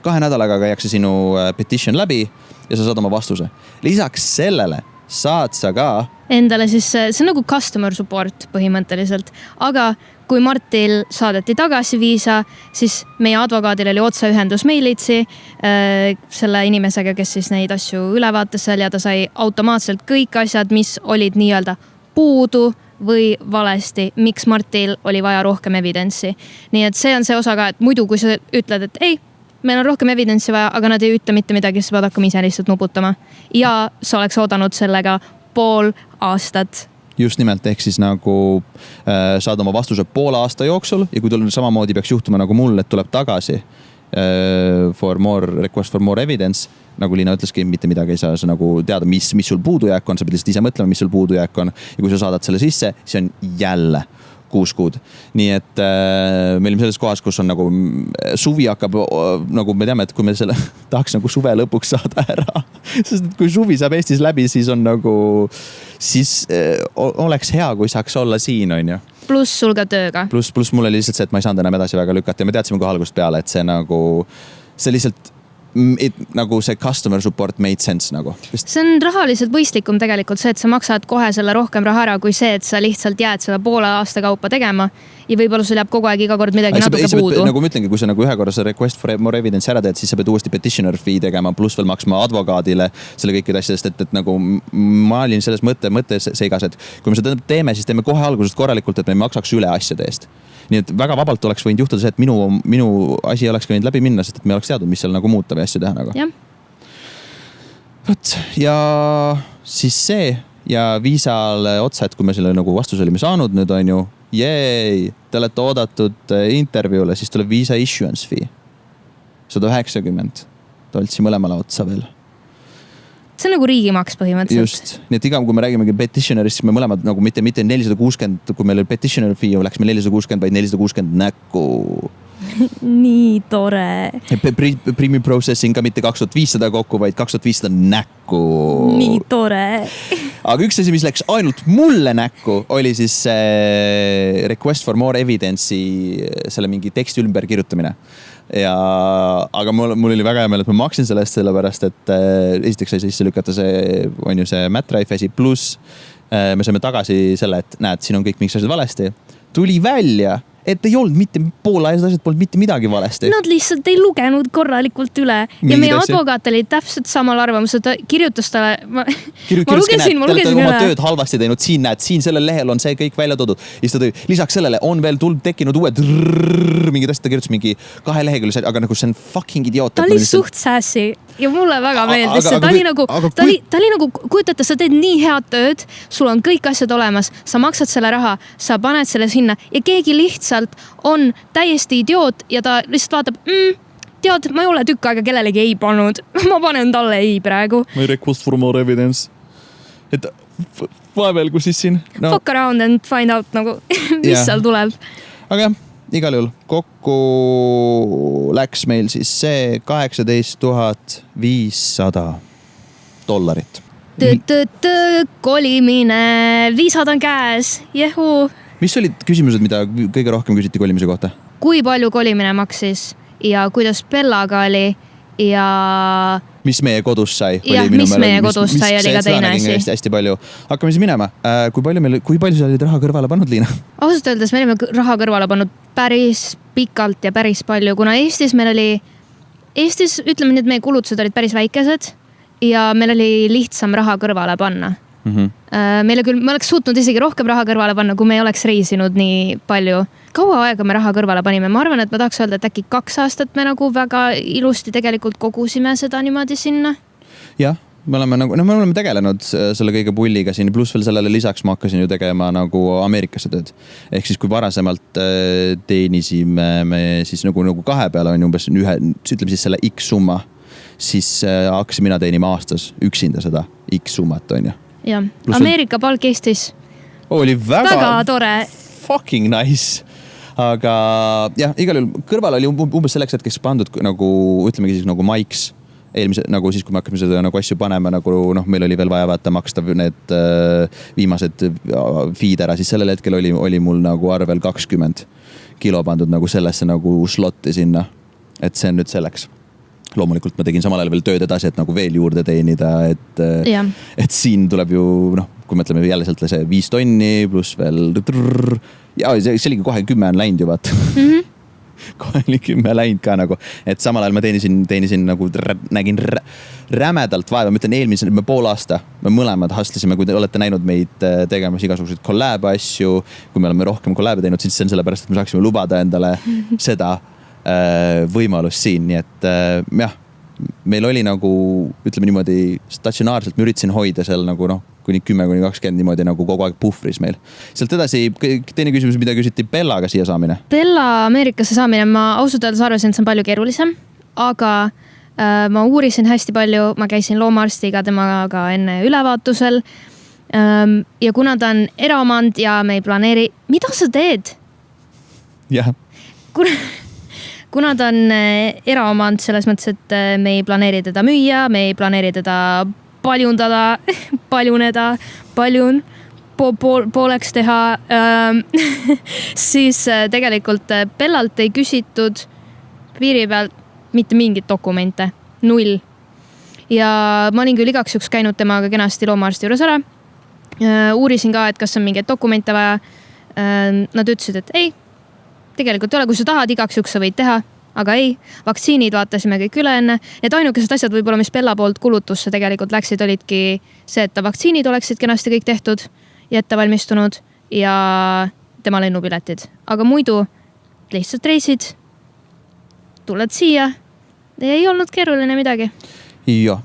Speaker 2: 2 nädalaga käiakse sinu petition läbi ja sa saad oma vastuse. Lisaks sellele saad sa ka
Speaker 1: endale siis, see on nagu customer support põhimõtteliselt, aga kui Martil saadeti tagasi viisa, siis meie advokaadil oli otseühendus meilitsi selle inimesega, kes siis neid asju üle vaatas seal ja ta sai automaatselt kõik asjad, mis olid nii-öelda puudu või valesti, miks Martil oli vaja rohkem evidence'i. Nii et see on see osa ka, et muidu kui sa ütled, et ei, meil on rohkem evidence'i vaja, aga nad ei ütle mitte midagi, siis pead hakkama ise lihtsalt nuputama. Ja sa oleks oodanud sellega 5 aastat.
Speaker 2: Just nimelt, ehk siis nagu saad oma vastuse 5 aasta jooksul ja kui tuleb samamoodi peaks juhtuma nagu mul, et tuleb tagasi request for more evidence, nagu Liina ütleski, mitte midagi ei saa nagu teada, mis sul puudujääk on, sa pead lihtsalt ise mõtlema, mis sul puudujääk on ja kui sa saadad selle sisse, siis on jälle 6 kuud. Nii et me olime selles kohas, kus on nagu suvi hakkab, nagu me teame, et kui me selle tahaks nagu suve lõpuks saada ära, sest et kui suvi saab Eestis läbi, siis on nagu, siis oleks hea, kui saaks olla siin, on ju.
Speaker 1: Pluss sul ka tööga.
Speaker 2: Pluss mul oli lihtsalt see, et ma ei saanud enam edasi väga lükata ja me teadsime kohe algusest peale, et see nagu, see lihtsalt nagu see customer support made sense nagu.
Speaker 1: See on rahaliselt võistlikum tegelikult see, et sa maksad kohe selle rohkem raha ära, kui see, et sa lihtsalt jääd seda 5 aasta kaupa tegema ja võib-olla sul jääb kogu aeg iga kord midagi natuke puudu.
Speaker 2: Nagu ma ütlengi, kui sa nagu ühe korra see request for more evidence ära teed, siis sa pead uuesti petitioner fee tegema, pluss veel maksma advokaadile selle kõikide asjadest, et nagu ma olin selles mõtte seigas, et kui me seda teeme, siis teeme kohe algusest korralikult, et me maksaks üle asjade eest. Nii et väga vabalt oleks võinud juhtuda see, et minu asi oleks võinud läbi minna, sest et me oleks teadnud, mis seal nagu muuta või asju teha nagu.
Speaker 1: Ja.
Speaker 2: Võt, ja siis see ja viisale otsa, et kui me selle nagu vastuse olime saanud, nüüd on ju, te olete oodatud intervjuule, siis tuleb viisa issuance fee. 190 toltsi mõlemale otsa veel.
Speaker 1: See on nagu riigimaks põhimõtteliselt.
Speaker 2: Just, nii et kui me räägime petitionerist, siis me mõlemad nagu mitte 460, kui meil oli petitioner fee, läks meil 460, vaid 460 näkku.
Speaker 1: Nii tore.
Speaker 2: Premium processing ka mitte 2500 kokku, vaid 2500 näkku.
Speaker 1: Nii tore.
Speaker 2: Aga üks asi, mis läks ainult mulle näkku, oli siis request for more evidence'i selle mingi teksti ümber kirjutamine. Aga mul oli väga hea meel, et ma maksin sellest sellepärast, et esiteks sai sisse lükata see, on ju see Matrife asi, pluss me saime tagasi selle, et näed, siin on kõik miks asjad valesti. Tuli välja, et ei olnud mitte poole asjad polnud mitte midagi valesti.
Speaker 1: Nad lihtsalt ei lugenud korralikult üle. Ja meie advokaat oli täpselt samal arvamus, et kirjutas talle. Ma lugesin
Speaker 2: üle. Oma tööd halvasti teinud, siin näed, siin sellel lehel on see kõik välja toodud. Lisaks sellele on veel tekkinud uued mingid asjad, ta kirjutas mingi 2 lehekülje, aga nagu see on fucking idioot.
Speaker 1: Ta oli suht sassi ja mulle väga meeldis. Ta oli nagu, kujutate, sa teed nii head tööd, sul on kõik asjad olemas, sa maksad selle raha, sa paned selle sinna ja keegi lihtsalt on täiesti idioot ja ta lihtsalt vaatab, tead, ma ei ole tükk aega kellelegi ei pannud. Ma panen talle ei praegu.
Speaker 2: Ma ei request for more evidence. Et vaevel, kus siis siin?
Speaker 1: No. Fuck around and find out nagu, mis seal tuleb.
Speaker 2: Aga igal juhul kokku läks meil siis see $18,500.
Speaker 1: Kolimine, viisad on käes, jehu.
Speaker 2: Mis olid küsimused, mida kõige rohkem küsiti kolimise kohta?
Speaker 1: Kui palju kolimine maksis ja kuidas Bellaga oli ja...
Speaker 2: Mis meie kodus sai?
Speaker 1: Ja, mis meie kodus sai oli ka teine asi.
Speaker 2: Hästi palju. Hakkame siis minema. Kui palju sa olid raha kõrvale pannud, Liina?
Speaker 1: Ausalt öeldes me olime raha kõrvale pannud päris pikalt ja päris palju, kuna Eestis ütleme nii, et meie kulutused olid päris väikesed ja meil oli lihtsam raha kõrvale panna. Meile küll, me oleks suutnud isegi rohkem raha kõrvale panna, kui me ei oleks reisinud nii palju. Kaua aega me raha kõrvale panime? Ma arvan, et ma tahaks öelda, et äkki 2 aastat me nagu väga ilusti tegelikult kogusime seda niimoodi sinna.
Speaker 2: Jah, me oleme tegelenud selle kõige pulliga siin, pluss veel sellele lisaks ma hakkasin ju tegema nagu Ameerikasse tööd. Ehk siis kui varasemalt teenisime me siis nagu 2 peale on umbes ütleme siis selle X summa, siis hakkasin mina teenima aastas üksinda seda X summat on ju.
Speaker 1: Ja, Ameerika palk Eestis.
Speaker 2: Oli väga
Speaker 1: tore.
Speaker 2: Fucking nice. Aga jah, igal juhul kõrval oli umbes selleks, et kes pandud nagu, ütlemegi siis nagu maiks. Eelmise, nagu siis, kui me hakkame seda nagu asju panema, nagu meil oli veel vaja vaata maksta need viimased feed ära, siis sellel hetkel oli mul nagu arvel 20. kilo pandud nagu sellesse nagu slotti sinna. Et see on nüüd selleks. Loomulikult ma tegin samal ajal veel tööd edasi, et nagu veel juurde teenida, et siin tuleb ju, kui mõtleme jälle sealt see 5 tonni pluss veel ja see oligi kohe 10 on läinud ju vaata. Kohe oli 10 läinud ka nagu, et samal ajal ma teenisin nagu nägin rämedalt vaeva, ma ütlen eelmisel pool aasta, me mõlemad hustlisime, kui te olete näinud meid tegemas igasuguseid collab asju, kui me oleme rohkem collab'e teinud, siis see on sellepärast, et me saaksime lubada endale seda võimalus siin, nii et jah, meil oli nagu, ütleme niimoodi statsionaarselt, ma üritasin hoida seal nagu kuni 10-20 niimoodi nagu kogu aeg puhvris meil. Sealt edasi, teine küsimus, mida küsiti Bellaga siia saamine?
Speaker 1: Bella Ameerikasse saamine, ma ausalt öeldes arvasin, et see on palju keerulisem, aga ma uurisin hästi palju, ma käisin loomaarstiga temaga enne ülevaatusel ja kuna ta on eraomand ja me ei planeeri, mida sa teed?
Speaker 2: Jah.
Speaker 1: Kuna ta on eraomand selles mõttes, et me ei planeeri teda müüa, me ei planeeri teda paljuneda, pooleks teha, siis tegelikult Bellalt ei küsitud piiri peal mitte mingit dokumente, 0. Ja ma olin küll igaks juks käinud temaga kenasti loomaarsti juures ära. Uurisin ka, et kas on mingeid dokumente vaja. Nad ütlesid, et ei. Tegelikult ei ole, kui sa tahad, igaks juks sa võid teha, aga ei, vaktsiinid vaatasime kõik üle enne. Need ainukesed asjad võib-olla, mis Bella poolt kulutusse tegelikult läksid, olidki see, et vaktsiinid oleksid kenasti kõik tehtud ja ettevalmistunud ja tema lennupiletid. Aga muidu lihtsalt reisid, tuled siia, ei olnud keeruline midagi.
Speaker 2: Joo,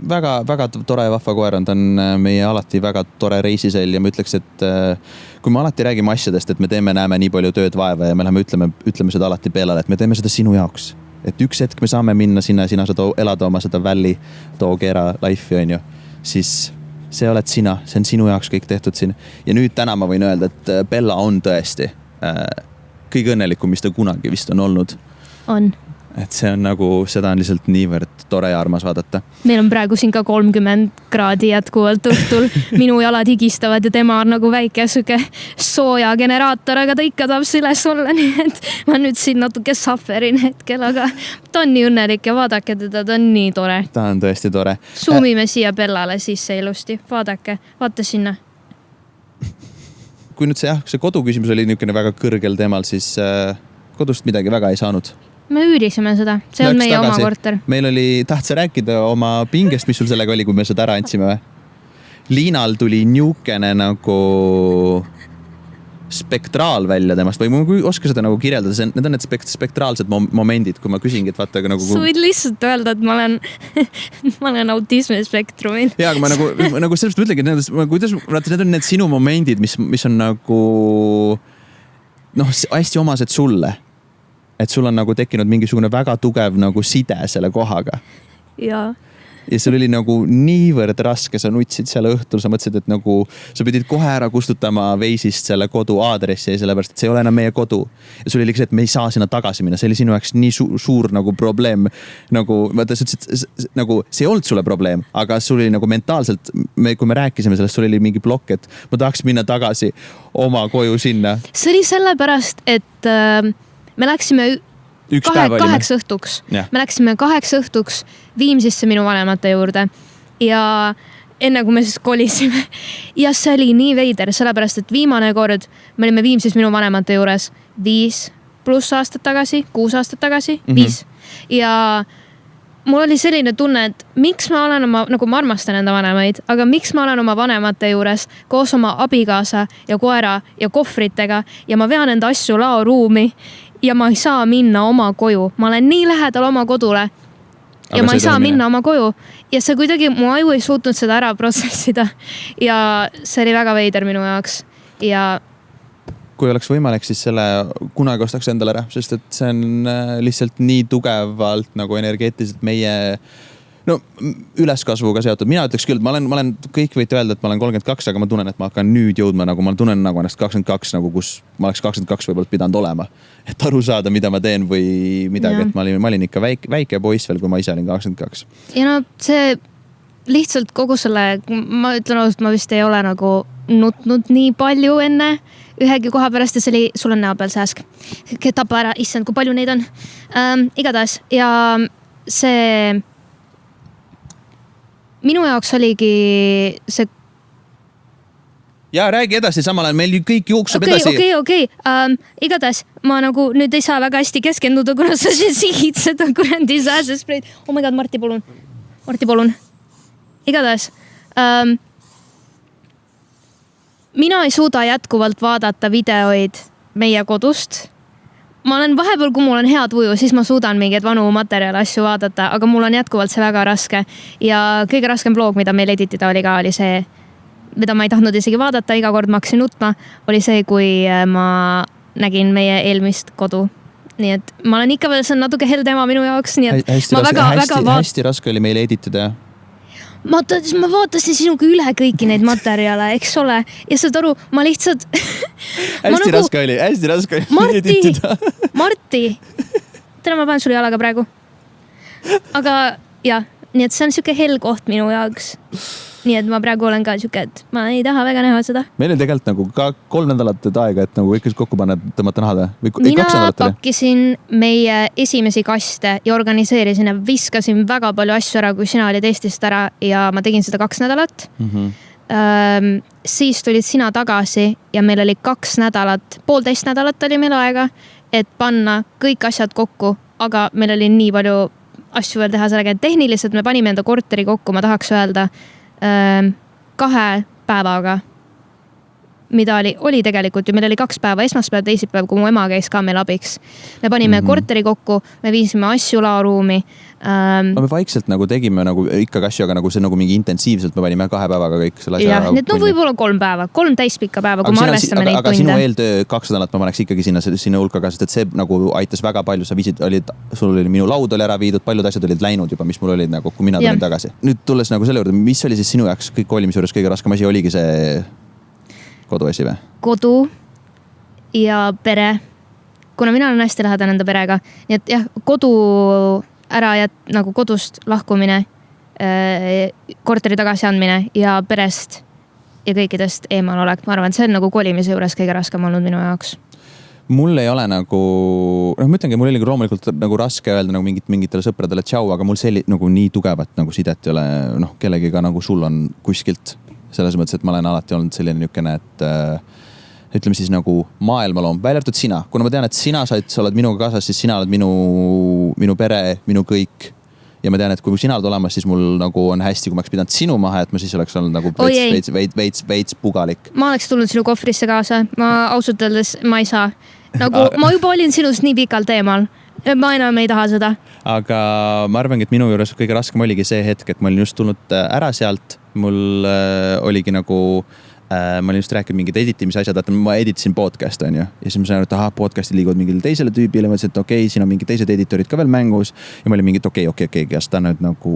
Speaker 2: väga tore ja vahva koer on, ta on meie alati väga tore reisisel ja ma ütleks, et kui me alati räägime asjadest, et me näeme nii palju tööd vaeva ja me läheme ütleme seda alati Bellale, et me teeme seda sinu jaoks. Et üks hetk me saame minna sinna ja sina saad elada oma seda Valley Dogera life'i on ju, siis see oled sina, see on sinu jaoks kõik tehtud siin. Ja nüüd täna ma võin öelda, et Bella on tõesti kõige õnnelikum, mis ta kunagi vist on olnud.
Speaker 1: On.
Speaker 2: Et see on nagu, seda on lihtsalt niivõrd tore ja armas vaadata.
Speaker 1: Meil on praegu siin ka 30 kraadi jätkuvalt õhtul. Minu jalad higistavad ja tema on nagu väike suke sooja generaator, aga ta ikka tahab süles olla, nii et ma nüüd siin natuke sufferin hetkel, aga ta on nii õnnelik ja vaadake teda, ta on nii tore.
Speaker 2: Ta on tõesti tore.
Speaker 1: Zoomime siia Bellale sisse ilusti, vaadake, vaata sinna.
Speaker 2: Kui nüüd see kodu küsimus oli niisugune väga kõrgel teemal, siis kodust midagi väga ei saanud.
Speaker 1: Me üürisime seda, see on meie oma korter.
Speaker 2: Meil oli, tahtsa rääkida oma pingest, mis sul sellega oli, kui me seda ära andsime või? Liinal tuli niukene nagu spektraal välja temast või ma ei oska seda nagu kirjeldada, need on need spektraalsed momendid, kui ma küsingi, et vaata nagu...
Speaker 1: Sa võid lihtsalt öelda, et ma olen autismispektrumil.
Speaker 2: Ja, aga ma nagu sellest mõtlengi, et need on need sinu momendid, mis on nagu hästi omased sulle. Et sul on nagu tekkinud mingisugune väga tugev nagu side selle kohaga.
Speaker 1: Ja
Speaker 2: sul oli nagu niivõrd raske, sa nutsid seal õhtul, sa mõtlesid, et nagu sa pidid kohe ära kustutama Veisist selle kodu aadressi, sellepärast, et see ei ole enam meie kodu. Ja sul oli see, et me ei saa sinna tagasi minna. See oli sinu jaoks nii suur nagu probleem. Nagu, vaata, nagu, see ei olnud sulle probleem, aga sul oli nagu mentaalselt, kui me rääkisime sellest, sul oli mingi blokk, et ma tahaks minna tagasi oma koju sinna.
Speaker 1: See oli sellepärast, et me läksime 8 õhtuks. Me läksime 8 õhtuks Viimsisse minu vanemate juurde ja enne kui me siis kolisime. Ja see oli nii veider, sellepärast, et viimane kord me olime Viimsis minu vanemate juures 5+ aastat tagasi, 6 aastat tagasi, 5. Ja mul oli selline tunne, et miks ma olen nagu ma armastan enda vanemaid, aga miks ma olen oma vanemate juures koos oma abikaasa ja koera ja kohvritega ja ma vean enda asju laoruumi ja ma ei saa minna oma koju. Ma olen nii lähedal oma kodule ja ma ei saa minna oma koju. Ja see kuidagi, mu aju ei suutnud seda ära protsessida. Ja see oli väga veider minu jaoks. Ja
Speaker 2: kui oleks võimalik, siis selle kunagi ostaks endale ära, sest et see on lihtsalt nii tugevalt nagu energeetiliselt meie üleskasvuga seotud. Mina ütleks küll, et ma olen kõik võite öelda, et ma olen 32, aga ma tunnen, et ma hakkan nüüd jõudma, nagu ma tunnen nagu ennast 22, nagu kus ma oleks 22 võib-olla pidanud olema. Et aru saada, mida ma teen või midagi, et ma olin ikka väike poiss veel, kui ma ise olin 22.
Speaker 1: Ja see lihtsalt kogu selle, ma ütlen ausalt, ma vist ei ole nagu nutnud nii palju enne, ühegi koha pärast ja see oli, sul on näo peal sääsk. Tapa ära, issand, kui palju neid on. Igatahes ja see minu jaoks oligi see.
Speaker 2: Ja räägi edasi, samal ajal meil kõik jookseb edasi.
Speaker 1: Okei. Igatahes ma nagu nüüd ei saa väga hästi keskenduda, kuna sa sihid seda kurandi sääsespreid. Oh my god, Marti, palun. Igatahes. Mina ei suuda jätkuvalt vaadata videoid meie kodust. Ma olen vahepeal, kui mul on hea tuju, siis ma suudan mingeid vanu materjale asju vaadata, aga mul on jätkuvalt see väga raske. Ja kõige raskem vlog, mida meil editida oli see, mida ma ei tahtnud isegi vaadata, iga kord ma hakkasin nutma, oli see, kui ma nägin meie eelmist kodu. Nii et ma olen ikka veel, see on natuke helde ema minu jaoks, nii et
Speaker 2: hästi raske oli meile editada.
Speaker 1: Ma vaatasin sinuga üle kõiki neid materjale, eks ole, ja saad aru, ma lihtsalt
Speaker 2: hästi raske oli
Speaker 1: Marti, täna ma panen sulle jalaga praegu. Aga jah, nii et see on siuke hell koht minu jaoks. Nii et ma praegu olen ka siuke, et ma ei taha väga näha seda.
Speaker 2: Meil on tegelikult nagu ka 3 nädalat aega, et nagu kõike kokku panna, tõmmata nahad või 2
Speaker 1: Mina
Speaker 2: nädalat
Speaker 1: pakkisin meie esimesi kaste ja organiseerisin ja viskasin väga palju asju ära, kui sina olid Eestist ära ja ma tegin seda 2 nädalat. Siis tulid sina tagasi ja meil oli 2 nädalat, 1,5 nädalat oli meil aega, et panna kõik asjad kokku, aga meil oli nii palju asju veel teha sellega, et tehniliselt me panime enda korteri kokku, ma tahaks öelda 2 päevaga, mida oli tegelikult ju, meil oli 2 päeva, esmaspäev, teisipäev, kui mu ema käis ka meil abiks. Me panime korteri kokku, me viisime asju laoruumi.
Speaker 2: Me vaikselt nagu tegime nagu ikka asju, aga nagu see nagu mingi intensiivselt me panime 2 päevaga kõik selle asja.
Speaker 1: Jah, need võib-olla 3 päeva, 3 täispikka päeva, kui me arvestame neid tunde.
Speaker 2: Aga sinu eeltöö 2 nädalat ma paneks ikkagi sinna hulkaga, sest et see nagu aitas väga palju. Sa viisid, sul oli minu laud oli ära viidud, paljud asjad olid läinud juba, mis mul olid nagu, kui mina tulin tagasi. Nüüd tulles nagu selle juurde, mis oli siis sinu jaoks kõik kolimise juures kõige raskem asi, oligi see koduasi või? Kodu
Speaker 1: ja pere. Kuna mina olen hästi lähedane enda perega, nii et jah, kodu ära nagu kodust lahkumine, korteri tagasi andmine ja perest ja kõikidest eemal olek. Ma arvan, et see on nagu kolimise juures kõige raskem olnud minu jaoks.
Speaker 2: Mul ei ole nagu, ma ütlengi, mul oli loomulikult nagu raske öelda nagu mingitele sõpradele tšau, aga mul see nagu nii tugevat nagu sidet ei ole kellegiga nagu sul on kuskilt. Selles mõttes, et ma olen alati olnud selline niukene, et ütleme siis nagu maailmaloom, välja arvatud sina. Kuna ma tean, et sa oled minuga kaasas, siis sina oled minu pere, minu kõik. Ja ma tean, et kui sina oled olemas, siis mul nagu on hästi, kui ma oleks pidanud sinu maha, et ma siis oleks olnud nagu veits pugalik.
Speaker 1: Ma oleks tulnud sinu kohvrisse kaasa. Ma ausalt öeldes, ma ei saa. Nagu ma juba olin sinust nii pikalt eemal. Ma enam ei taha seda.
Speaker 2: Aga ma arvangi, et minu juures kõige raskem oligi see hetk, et ma olin just tulnud ära sealt. Mul oligi nagu ma olin just rääkinud mingid editimise asjad, et ma editisin podcast, on ju. Ja siis ma sain, et podcastid liiguvad mingile teisele tüübile, mõtlesin, et okei, siin on mingid teised editorid ka veel mängus. Ja ma olin mingi, et okei, kas ta nüüd nagu,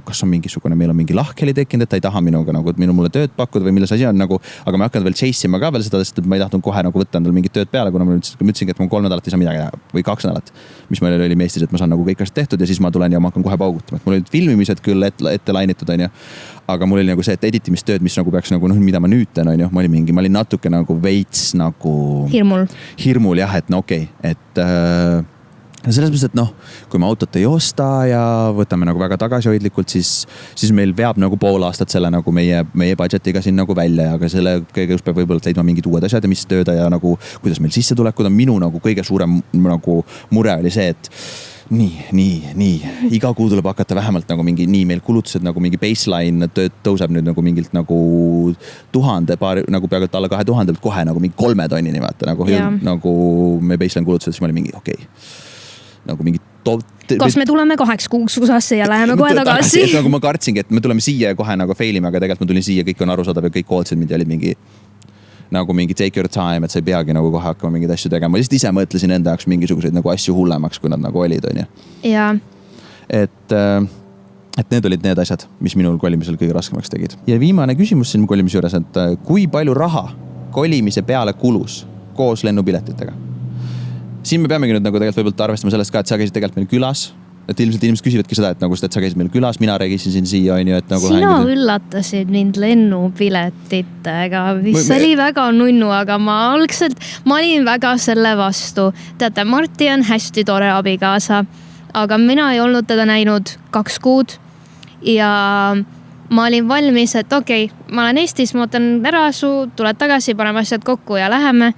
Speaker 2: kas on mingisugune, meil on mingi lahkheli tekkinud, et ta ei taha minuga nagu, et mulle tööd pakkuda või milles asi on nagu, aga ma hakkan veel chase'ima ka veel seda, sest ma ei tahtnud kohe nagu võtta endale mingit tööd peale, kuna ma ütlesingi, et ma 3 nädalat ei saa midagi teha või 2 nädalat, mis meil oli Eestis, et ma saan nagu kõik asjad tehtud ja siis ma tulen ja ma hakkan kohe paugutama, et mul olid filmimised küll ette lainitud, on ju. Aga mul oli nagu see, et editimistööd, mis nagu peaks nagu, mida ma nüüd teen, on ju, ma olin natuke nagu veits nagu hirmul jah, et okei, et selles mõttes, et kui me autot ei osta ja võtame nagu väga tagasihoidlikult, siis meil veab nagu pool aastat selle nagu meie budgetiga siin nagu välja, aga selle kõige just peab võib-olla leidma mingid uued asjad ja mis tööda ja nagu kuidas meil sissetulekud on. Minu nagu kõige suurem nagu mure oli see, et nii. Iga kuu tuleb hakata vähemalt nagu mingi, meil kulutused nagu mingi baseline tõuseb nüüd nagu mingilt nagu 1000, nagu peaaegu alla 2000, kohe nagu mingi 3 tonnini vaata nagu me baseline kulutused, siis ma olin mingi okei. Nagu mingi
Speaker 1: kas me tuleme 8 kuuks USA-sse ja läheme kohe tagasi?
Speaker 2: Nagu ma kartsingi, et me tuleme siia ja kohe nagu failime, aga tegelikult ma tulin siia, kõik on arusaadav ja kõik hooltsid mind ja olid mingi nagu mingi take your time, et sa ei peagi nagu kohe hakkama mingeid asju tegema. Ma lihtsalt ise mõtlesin enda jaoks mingisuguseid nagu asju hullemaks, kui nad nagu olid, on ju.
Speaker 1: Jaa.
Speaker 2: Et need olid need asjad, mis minul kolimisel kõige raskemaks tegid. Ja viimane küsimus siin kolimise juures, et kui palju raha kolimise peale kulus koos lennupiletitega? Siin me peamegi nüüd nagu tegelikult võib-olla arvestama sellest ka, et sa käisid tegelikult meil külas. et ilmselt inimesed küsivadki seda, et nagu seda, et sa käisid meil külas, mina räägisin siin siia, on ju, et nagu
Speaker 1: sina üllatasid mind lennupiletitega, mis oli väga nunnu, aga ma olin väga selle vastu. Teate, Marti on hästi tore abikaasa, aga mina ei olnud teda näinud 2 kuud ja ma olin valmis, et okei, ma olen Eestis, ma ootan ära su, tuled tagasi, paneme asjad kokku ja läheme.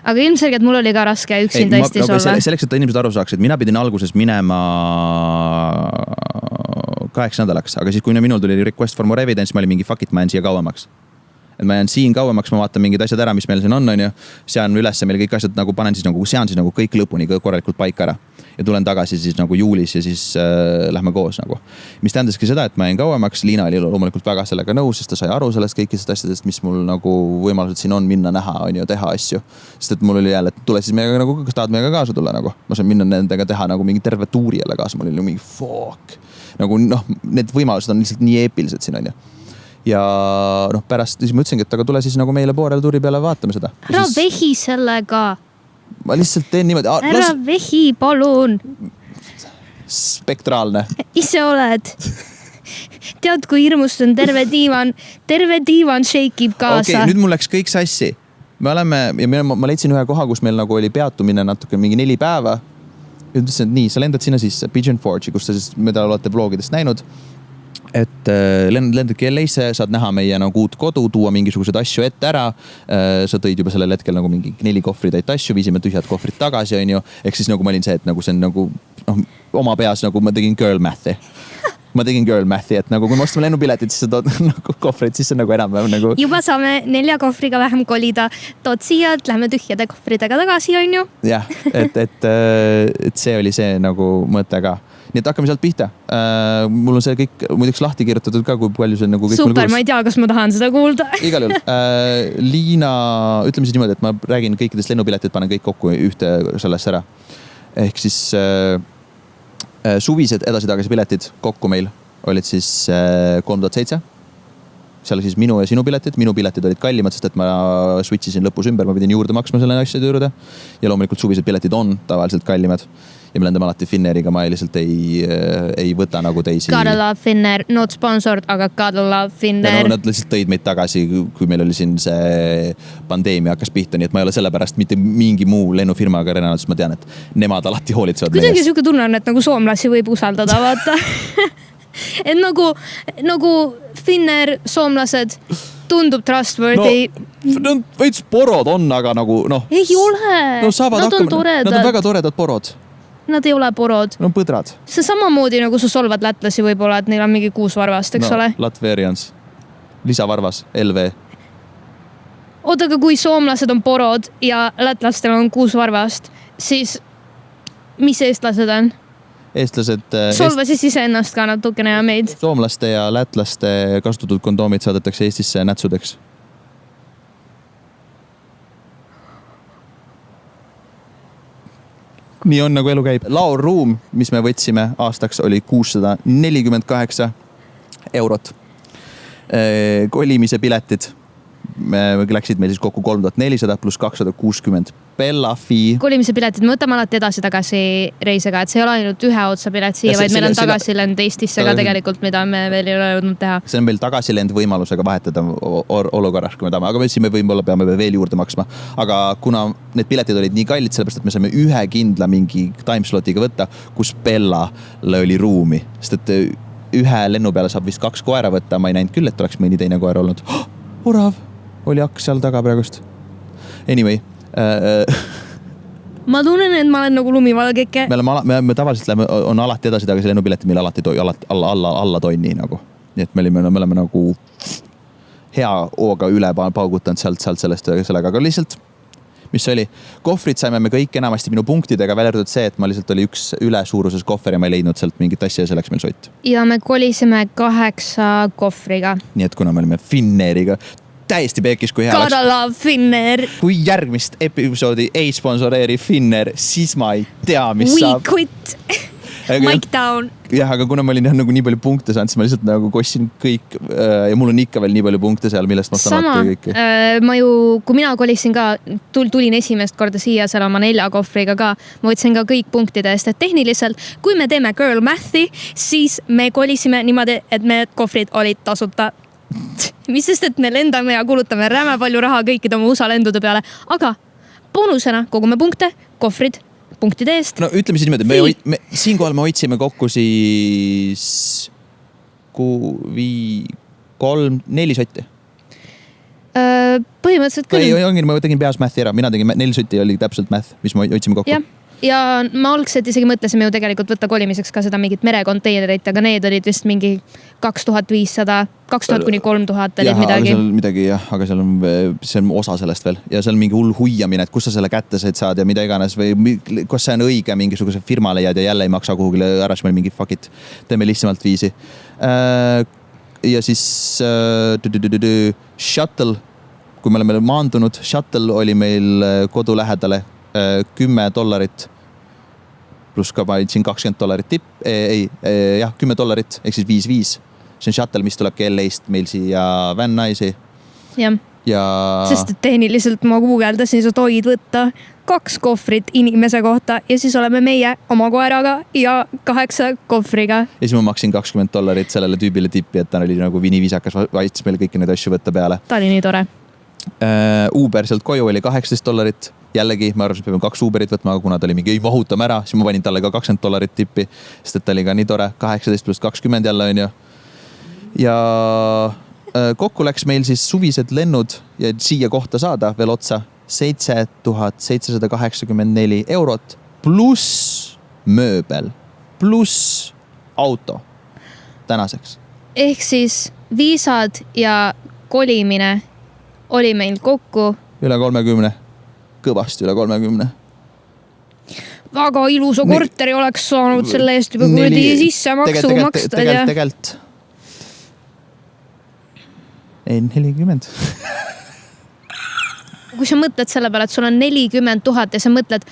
Speaker 1: Aga ilmselgelt mul oli ka raske üksinda Eestis olla.
Speaker 2: Selleks, et inimesed aru saaksid, mina pidin alguses minema 8 nädalaks, aga siis kui minul tuli request for more evidence, ma olin mingi fuck it, ma jään siia kauemaks. Et ma jään siin kauemaks, ma vaatan mingid asjad ära, mis meil siin on ju. Sean üles meil kõik asjad nagu sean siis nagu kõik lõpuni korralikult paika ära. Ja tulen tagasi siis nagu juulis ja siis lähme koos nagu. Mis tähendaski seda, et ma jäin kauemaks. Liina oli loomulikult väga sellega nõus, sest ta sai aru sellest kõikidest asjadest, mis mul nagu võimalused siin on minna näha, on ju, teha asju. Sest et mul oli jälle, et tule siis meiega nagu, kas tahad meiega kaasa tulla nagu. Ma saan minna nendega teha nagu mingi terve tuuri jälle kaasa. Mul oli mingi fuck. Nagu need võimalused on lihtsalt nii eepilised siin on ju. Ja pärast siis ma ütlesingi, et aga tule siis nagu meile poorele tuuri peale vaatame seda.
Speaker 1: Ära vehi sellega.
Speaker 2: Ma lihtsalt teen niimoodi.
Speaker 1: Ära vehi, palun.
Speaker 2: Spektraalne.
Speaker 1: Ise oled. Tead, kui hirmust on terve diivan shakeib kaasa.
Speaker 2: Okei, nüüd mul läks kõik sassi. Ma leidsin ühe koha, kus meil nagu oli peatumine natuke mingi 4 päeva. Ja ütlesin, et nii, sa lendad sinna sisse Pigeon Forge'i, kus sa siis, mida olete vlogidest näinud. Et lendadki LA-sse, saad näha meie nagu uut kodu, tuua mingisugused asju ette ära. Sa tõid juba sellel hetkel nagu mingi 4 kohvritäit asju, viisime tühjad kohvrid tagasi, on ju. Ehk siis nagu ma olin see, et nagu see on nagu oma peas nagu ma tegin girl math'i. Et nagu kui me ostame lennupiletid, siis sa tood nagu kohvrid, siis see on nagu enam nagu... Juba
Speaker 1: saame 4 kohvriga vähem kolida. Tood siia, et lähme tühjade kohvridega tagasi, on ju?
Speaker 2: Jah, et see oli see nagu mõte ka. Nii et hakkame sealt pihta. Mul on see kõik muideks lahti kirjutatud ka, kui palju see nagu kõik...
Speaker 1: Super, ma ei tea, kas ma tahan seda kuulda.
Speaker 2: Igal juhul. Liina, ütleme siis niimoodi, et ma räägin kõikidest lennupiletid, panen kõik kokku ühte sellesse ära. Ehk siis suvised edasi-tagasi piletid kokku meil olid siis 3007. Seal siis minu ja sinu piletid. Minu piletid olid kallimad, sest et ma switchisin lõpus ümber, ma pidin juurde maksma selle asjade juurde. Ja loomulikult suvised piletid on tavaliselt kallimad. Ja me lendame alati Finnairiga, ma lihtsalt ei võta nagu teisi.
Speaker 1: Gotta love Finnair, not sponsored, aga gotta love Finnair.
Speaker 2: Ja nad lihtsalt tõid meid tagasi, kui meil oli siin see pandeemia hakkas pihta, nii et ma ei ole sellepärast mitte mingi muu lennufirmaga rennanud, sest ma tean, et nemad alati hoolitsevad.
Speaker 1: Kuidagi siuke tunne on, et nagu soomlasi võib usaldada, vaata. Et nagu Finnair, soomlased tundub trustworthy.
Speaker 2: No, veits porod on, aga nagu
Speaker 1: Ei ole, nad on toredad.
Speaker 2: Nad on väga toredad porod.
Speaker 1: Nad ei ole porod.
Speaker 2: No põdrad.
Speaker 1: See samamoodi nagu sa solvad lätlasi võib-olla, et neil on mingi 6 varvast, eks ole?
Speaker 2: Latverians. Lisavarvas, LV.
Speaker 1: Oota, aga kui soomlased on porod ja lätlastel on 6 varvast, siis mis eestlased on?
Speaker 2: Eestlased...
Speaker 1: Solva siis ise ennast ka natukene ja meid.
Speaker 2: Soomlaste ja lätlaste kasutatud kondoomid saadetakse Eestisse nätsudeks. Nii on nagu elu käib. Laorruum, mis me võtsime aastaks, oli 648 eurot. Kolimise piletid läksid meil siis kokku 3400 pluss 260 Bella fee.
Speaker 1: Kolimise piletid, me võtame alati edasi-tagasi reisega, et see ei ole ainult ühe otsa pilet siia, vaid meil on tagasilend Eestisse ka tegelikult, mida me veel ei ole jõudnud teha.
Speaker 2: See on meil tagasilend võimalusega vahetada olukorras, kui me tahame, aga me võib-olla peame veel juurde maksma. Aga kuna need piletid olid nii kallid, sellepärast, et me saime ühe kindla mingi timeslotiga võtta, kus Bellale oli ruumi. Sest et ühe lennu peale saab vist 2 koera võtta, ma ei näinud küll, et oleks mõni teine koer olnud. Orav oli aks seal taga praegust. Anyway.
Speaker 1: Ma tunnen, et ma olen nagu lumivalgeke.
Speaker 2: Me tavaliselt on alati edasi tagasi lennupiletid, meil alati alla tonni nagu. Nii et me oleme nagu hea hooga üle paugutanud sealt sellest sellega, aga lihtsalt mis see oli? Kohvrid saime me kõik enamasti minu punktidega välja arvatud see, et ma lihtsalt oli üks üle suuruses kohver ja ma ei leidnud sealt mingit asja ja see läks meil sott.
Speaker 1: Ja me kolisime 8 kohvriga.
Speaker 2: Nii et kuna me olime Finnairiga täiesti peekis, kui hea
Speaker 1: Gotta love Finnair.
Speaker 2: Kui järgmist episoodi ei sponsoreeri Finnair, siis ma ei tea, mis
Speaker 1: We
Speaker 2: saab.
Speaker 1: Quit. Mic down.
Speaker 2: Jah, aga kuna ma olin nagu nii palju punkte saanud, siis ma lihtsalt nagu kostsin kõik ja mul on ikka veel nii palju punkte seal, millest ma saan alati kõiki.
Speaker 1: Ma ju, kui mina kolisin ka, tulin esimest korda siia seal oma 4 kohvriga ka, ma võtsin ka kõik punktide eest, et tehniliselt, kui me teeme girl math'i, siis me kolisime niimoodi, et need kohvrid olid tasuta. Mis sest, et me lendame ja kulutame räme palju raha kõikide oma USA lendude peale, aga boonusena kogume punkte, kohvrid, punktide eest.
Speaker 2: No ütleme siis niimoodi, me siinkohal me hoidsime kokku siis 4 sotti.
Speaker 1: Põhimõtteliselt küll.
Speaker 2: Ma tegin peas math'i ära, mina tegin 4 sotti oli täpselt math, mis me hoidsime kokku.
Speaker 1: Ja ma algselt isegi mõtlesime ju tegelikult võtta kolimiseks ka seda mingit merekonteinerit, aga need olid vist mingi 2500, 2000 kuni 3000 olid midagi.
Speaker 2: Midagi jah, aga see on osa sellest veel ja seal on mingi hull huiamine, et kus sa selle kätte saad ja mida iganes või kas see on õige mingisuguse firma leiad ja jälle ei maksa kuhugile ära, siis meil mingi fuck it, teeme lihtsamalt viisi. Ja siis shuttle, kui me oleme maandunud, shuttle oli meil kodu lähedale $10 pluss ka ma andsin $20 tipp, jah, $10 ehk siis 5-5. See on shuttle, mis tulebki LA-st meil siia Van Nuys'i.
Speaker 1: Ja... Sest tehniliselt ma guugeldasin, sa tohid võtta 2 kohvrit inimese kohta ja siis oleme meie oma koeraga ja 8 kohvriga. Ja siis ma maksin $20 sellele tüübile tippi, et ta oli nagu nii viisakas, aitas meil kõiki neid asju võtta peale. Ta oli nii tore.
Speaker 2: Uber sealt koju oli $18. Jällegi, ma arvasin, et peame 2 Uberit võtma, aga kuna ta oli mingi, ei mahutame ära, siis ma panin talle ka $20 tippi, sest et ta oli ka nii tore, 18 pluss 20 jälle on ju. Ja kokku läks meil siis suvised lennud ja siia kohta saada veel otsa €7,784 pluss mööbel, pluss auto tänaseks.
Speaker 1: Ehk siis viisad ja kolimine oli meil kokku
Speaker 2: üle 30. Kõvasti üle 30.
Speaker 1: Väga ilusa korteri oleks saanud selle eest juba kuradi sisse maksu maksta.
Speaker 2: Tegelt. Ei, 40.
Speaker 1: Kui sa mõtled selle peale, et sul on 40 000 ja sa mõtled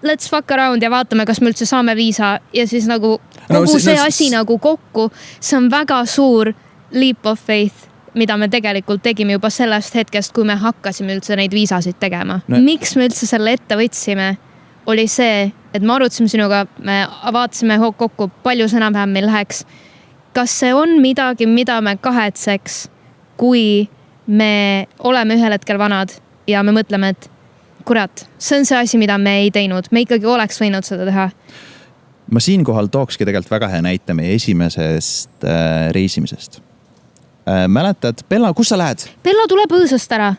Speaker 1: let's fuck around ja vaatame, kas me üldse saame viisa ja siis nagu kogu see asi nagu kokku, see on väga suur leap of faith, mida me tegelikult tegime juba sellest hetkest, kui me hakkasime üldse neid viisasid tegema. Miks me üldse selle ette võtsime, oli see, et me arutasime sinuga, me vaatasime kokku, palju sõna vähem meil läheks. Kas see on midagi, mida me kahetseks, kui me oleme ühel hetkel vanad ja me mõtleme, et kurat, see on see asi, mida me ei teinud. Me ikkagi oleks võinud seda teha.
Speaker 2: Ma siinkohal tookski tegelikult väga hea näite meie esimesest reisimisest. Mäletad, Bella, kus sa lähed?
Speaker 1: Bella tuleb õõsast ära.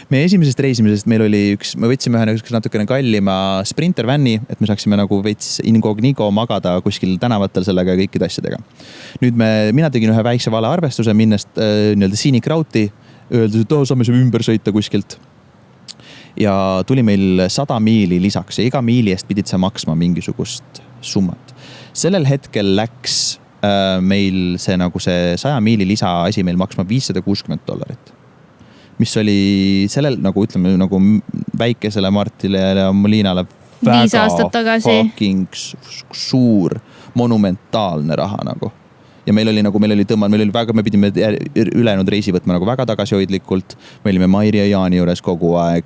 Speaker 2: Meie esimesest reisimisest meil oli me võtsime ühe natukene kallima Sprinter vanni, et me saaksime nagu veits incognito magada kuskil tänavatel sellega ja kõikide asjadega. Nüüd mina tegin ühe väikse vale arvestuse minnest nii-öelda scenic route'i, öeldes, et saame see ümber sõita kuskilt. Ja tuli meil 100 miili lisaks ja iga miili eest pidid sa maksma mingisugust summat. Sellel hetkel läks meil see 100 miili lisa asi meil maksma $560. Mis oli sellel ütleme väikesele Martile ja Molinale väga fucking suur monumentaalne raha nagu. Ja meil oli me pidime ülejäänud reisi võtma väga tagasihoidlikult. Me olime Mairi ja Jaani juures kogu aeg,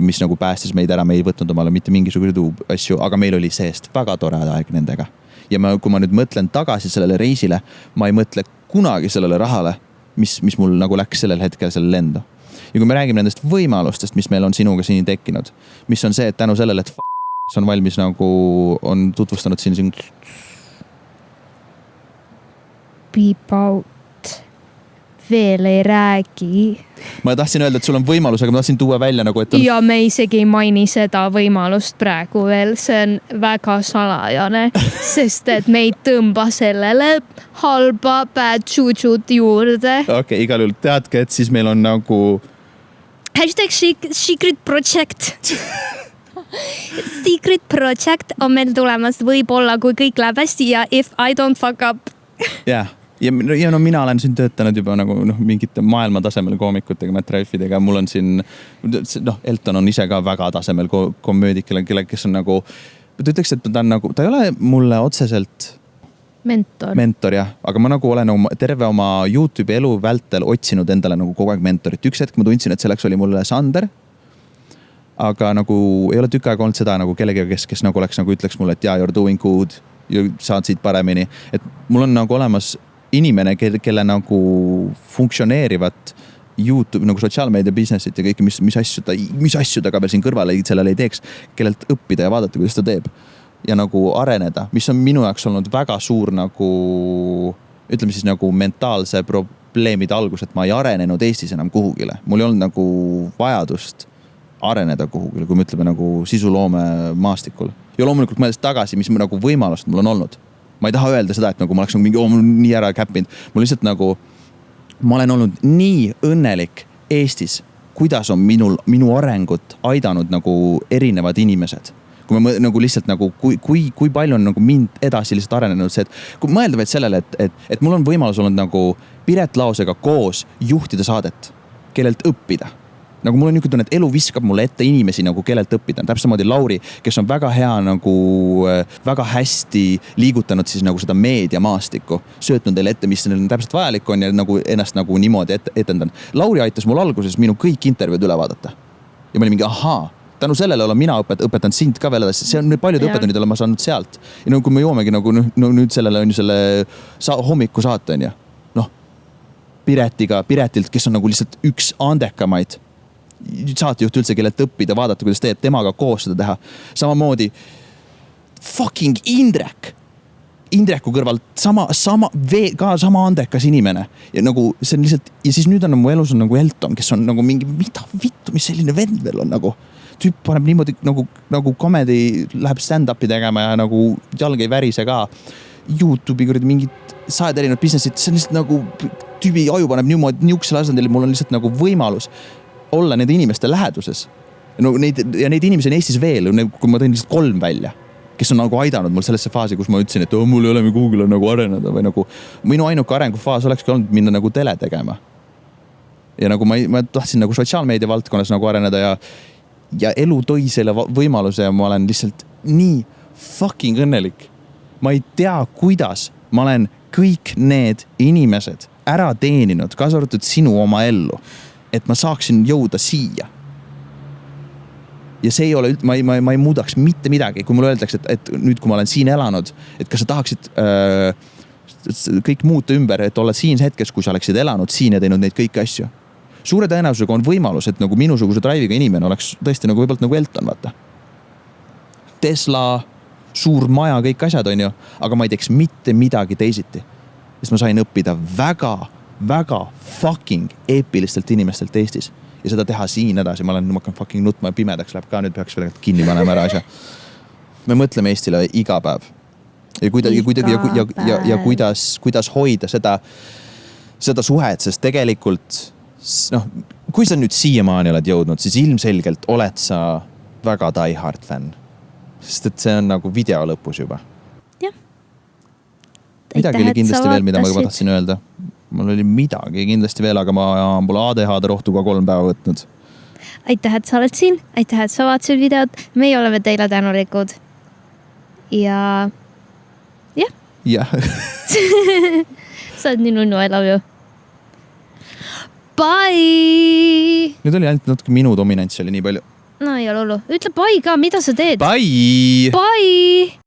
Speaker 2: mis päästis meid ära, me ei võtnud omale mitte mingisuguseid asju, aga meil oli seest väga tore aeg nendega. Ja kui ma nüüd mõtlen tagasi sellele reisile, ma ei mõtle kunagi sellele rahale, mis mul läks sellel hetkel selle lendu. Ja kui me räägime nendest võimalustest, mis meil on sinuga siin tekkinud, mis on see, et tänu sellele, et on valmis on tutvustanud siin
Speaker 1: Beep out. Veel ei räägi.
Speaker 2: Ma tahtsin öelda, et sul on võimalus, aga ma tahtsin tuua välja et
Speaker 1: Ja me isegi ei maini seda võimalust praegu veel. See on väga salajane, sest et me ei tõmba sellele halba bad juujut juurde.
Speaker 2: Okei, igal juhul teadke, et siis meil on
Speaker 1: #secret project. Secret project on meil tulemas võib-olla, kui kõik läheb hästi ja if I don't fuck up.
Speaker 2: Jah. Ja mina olen siin töötanud juba mingite maailma tasemel koomikutega, Matt Ralphidega. Mul on siin, Elton on ise ka väga tasemel komöödik, kes on ta ütleks, et ta on nagu, ta ei ole mulle otseselt mentor jah, aga ma nagu olen terve oma YouTube'i elu vältel otsinud endale nagu kogu aeg mentorit. Üks hetk ma tundsin, et selleks oli mulle Sander. Aga nagu ei ole tükk aega olnud seda nagu kellegi, kes nagu oleks nagu ütleks mulle, et jaa, you're doing good, saad siit paremini. Et mul on nagu olemas inimene, kelle nagu funktsioneerivat YouTube nagu sotsiaalmeedia businessit ja kõike, mis asju ta ka veel siin kõrvale sellele ei teeks, kellelt õppida ja vaadata, kuidas ta teeb. Ja nagu areneda, mis on minu jaoks olnud väga suur nagu, ütleme siis nagu mentaalse probleemide algus, et ma ei arenenud Eestis enam kuhugile. Mul ei olnud nagu vajadust areneda kuhugile, kui me ütleme nagu sisuloome maastikul. Ja loomulikult mõeldes tagasi, mis nagu võimalust mul on olnud. Ma ei taha öelda seda, et nagu ma oleks nagu mingi, mul nii ära käppinud. Mul lihtsalt nagu, ma olen olnud nii õnnelik Eestis, kuidas on minu arengut aidanud nagu erinevad inimesed. Kui me nagu lihtsalt nagu, kui palju on nagu mind edasi lihtsalt arenenud see, et kui mõelda veel sellele, et mul on võimalus olnud nagu Piret Laosega koos juhtida saadet, kellelt õppida. Nagu mul on niisugune tunne, et elu viskab mulle ette inimesi nagu kellelt õppida. Täpselt samamoodi Lauri, kes on väga hea nagu, väga hästi liigutanud siis nagu seda meediamaastikku, söötnud teile ette, mis neil täpselt vajalik on ja nagu ennast nagu niimoodi etendan. Lauri aitas mul alguses minu kõik intervjuud üle vaadata. Ja ma olin mingi, ahaa, tänu sellele olen mina õpetanud sind ka veel edasi. See on paljude õppetunnid olen ma saanud sealt. Ja no, kui me joomegi nagu nüüd sellele on ju selle hommiku saate on ju. Noh, Piretilt, kes on nagu lihtsalt üks andekamaid saatejuht üldse, kellelt õppida, vaadata, kuidas teeb temaga koos seda teha. Samamoodi fucking Indrek. Indreku kõrvalt sama andekas inimene. Ja nagu see on lihtsalt, ja siis nüüd on mu elus on nagu Elton, kes on nagu mingi, mida vittu, mis selline vend veel on nagu. Tüüp paneb niimoodi nagu comedy, läheb stand-upi tegema ja nagu jalg ei värise ka. YouTube'i kuradi mingid sajad erinevad businessid, see on lihtsalt nagu tüübi aju paneb niimoodi niuksele asendile, mul on lihtsalt nagu võimalus olla nende inimeste läheduses. No, neid inimesi on Eestis veel, kui ma tõin lihtsalt 3 välja, kes on nagu aidanud mul sellesse faasi, kus ma ütlesin, et mul ei ole kuhugile nagu areneda või nagu minu ainuke arengufaas olekski olnud minna nagu tele tegema. Ja nagu ma tahtsin nagu sotsiaalmeedia valdkonnas nagu areneda ja elu tõi selle võimaluse ja ma olen lihtsalt nii fucking õnnelik. Ma ei tea, kuidas ma olen kõik need inimesed ära teeninud, kaasa arvatud sinu oma ellu, et ma saaksin jõuda siia. Ja see ei ole, ma ei muudaks mitte midagi, kui mulle öeldakse, et nüüd kui ma olen siin elanud, et kas sa tahaksid kõik muuta ümber, et olla siin hetkes, kui sa oleksid elanud siin ja teinud neid kõiki asju. Suure tõenäosusega on võimalus, et nagu minusuguse drive'iga inimene oleks tõesti nagu võibolt nagu Elton, vaata. Tesla, suur maja, kõik asjad on ju, aga ma ei teeks mitte midagi teisiti. Sest ma sain õppida väga fucking eepilistelt inimestelt Eestis. Ja seda teha siin edasi, ma hakkan fucking nutma ja pimedaks läheb ka, nüüd peaks veel kinni panema ära asja. Me mõtleme Eestile iga päev. Ja kuidas hoida seda suhet, sest tegelikult, noh, kui sa nüüd siiamaani oled jõudnud, siis ilmselgelt oled sa väga die hard fan. Sest et see on nagu video lõpus juba.
Speaker 1: Jah.
Speaker 2: Midagi oli kindlasti veel, mida ma tahtsin öelda. Mul oli midagi kindlasti veel, aga ma pole ADHD rohtu ka 3 päeva võtnud.
Speaker 1: Aitäh, et sa oled siin. Aitäh, et sa vaatasid videot. Meie oleme teile tänulikud. Ja jah.
Speaker 2: Jah.
Speaker 1: Sa oled nii nunnu, I love you. Bye!
Speaker 2: Nüüd oli ainult natuke minu dominants oli nii palju.
Speaker 1: No ei ole hullu. Ütle bye ka, mida sa teed?
Speaker 2: Bye!
Speaker 1: Bye!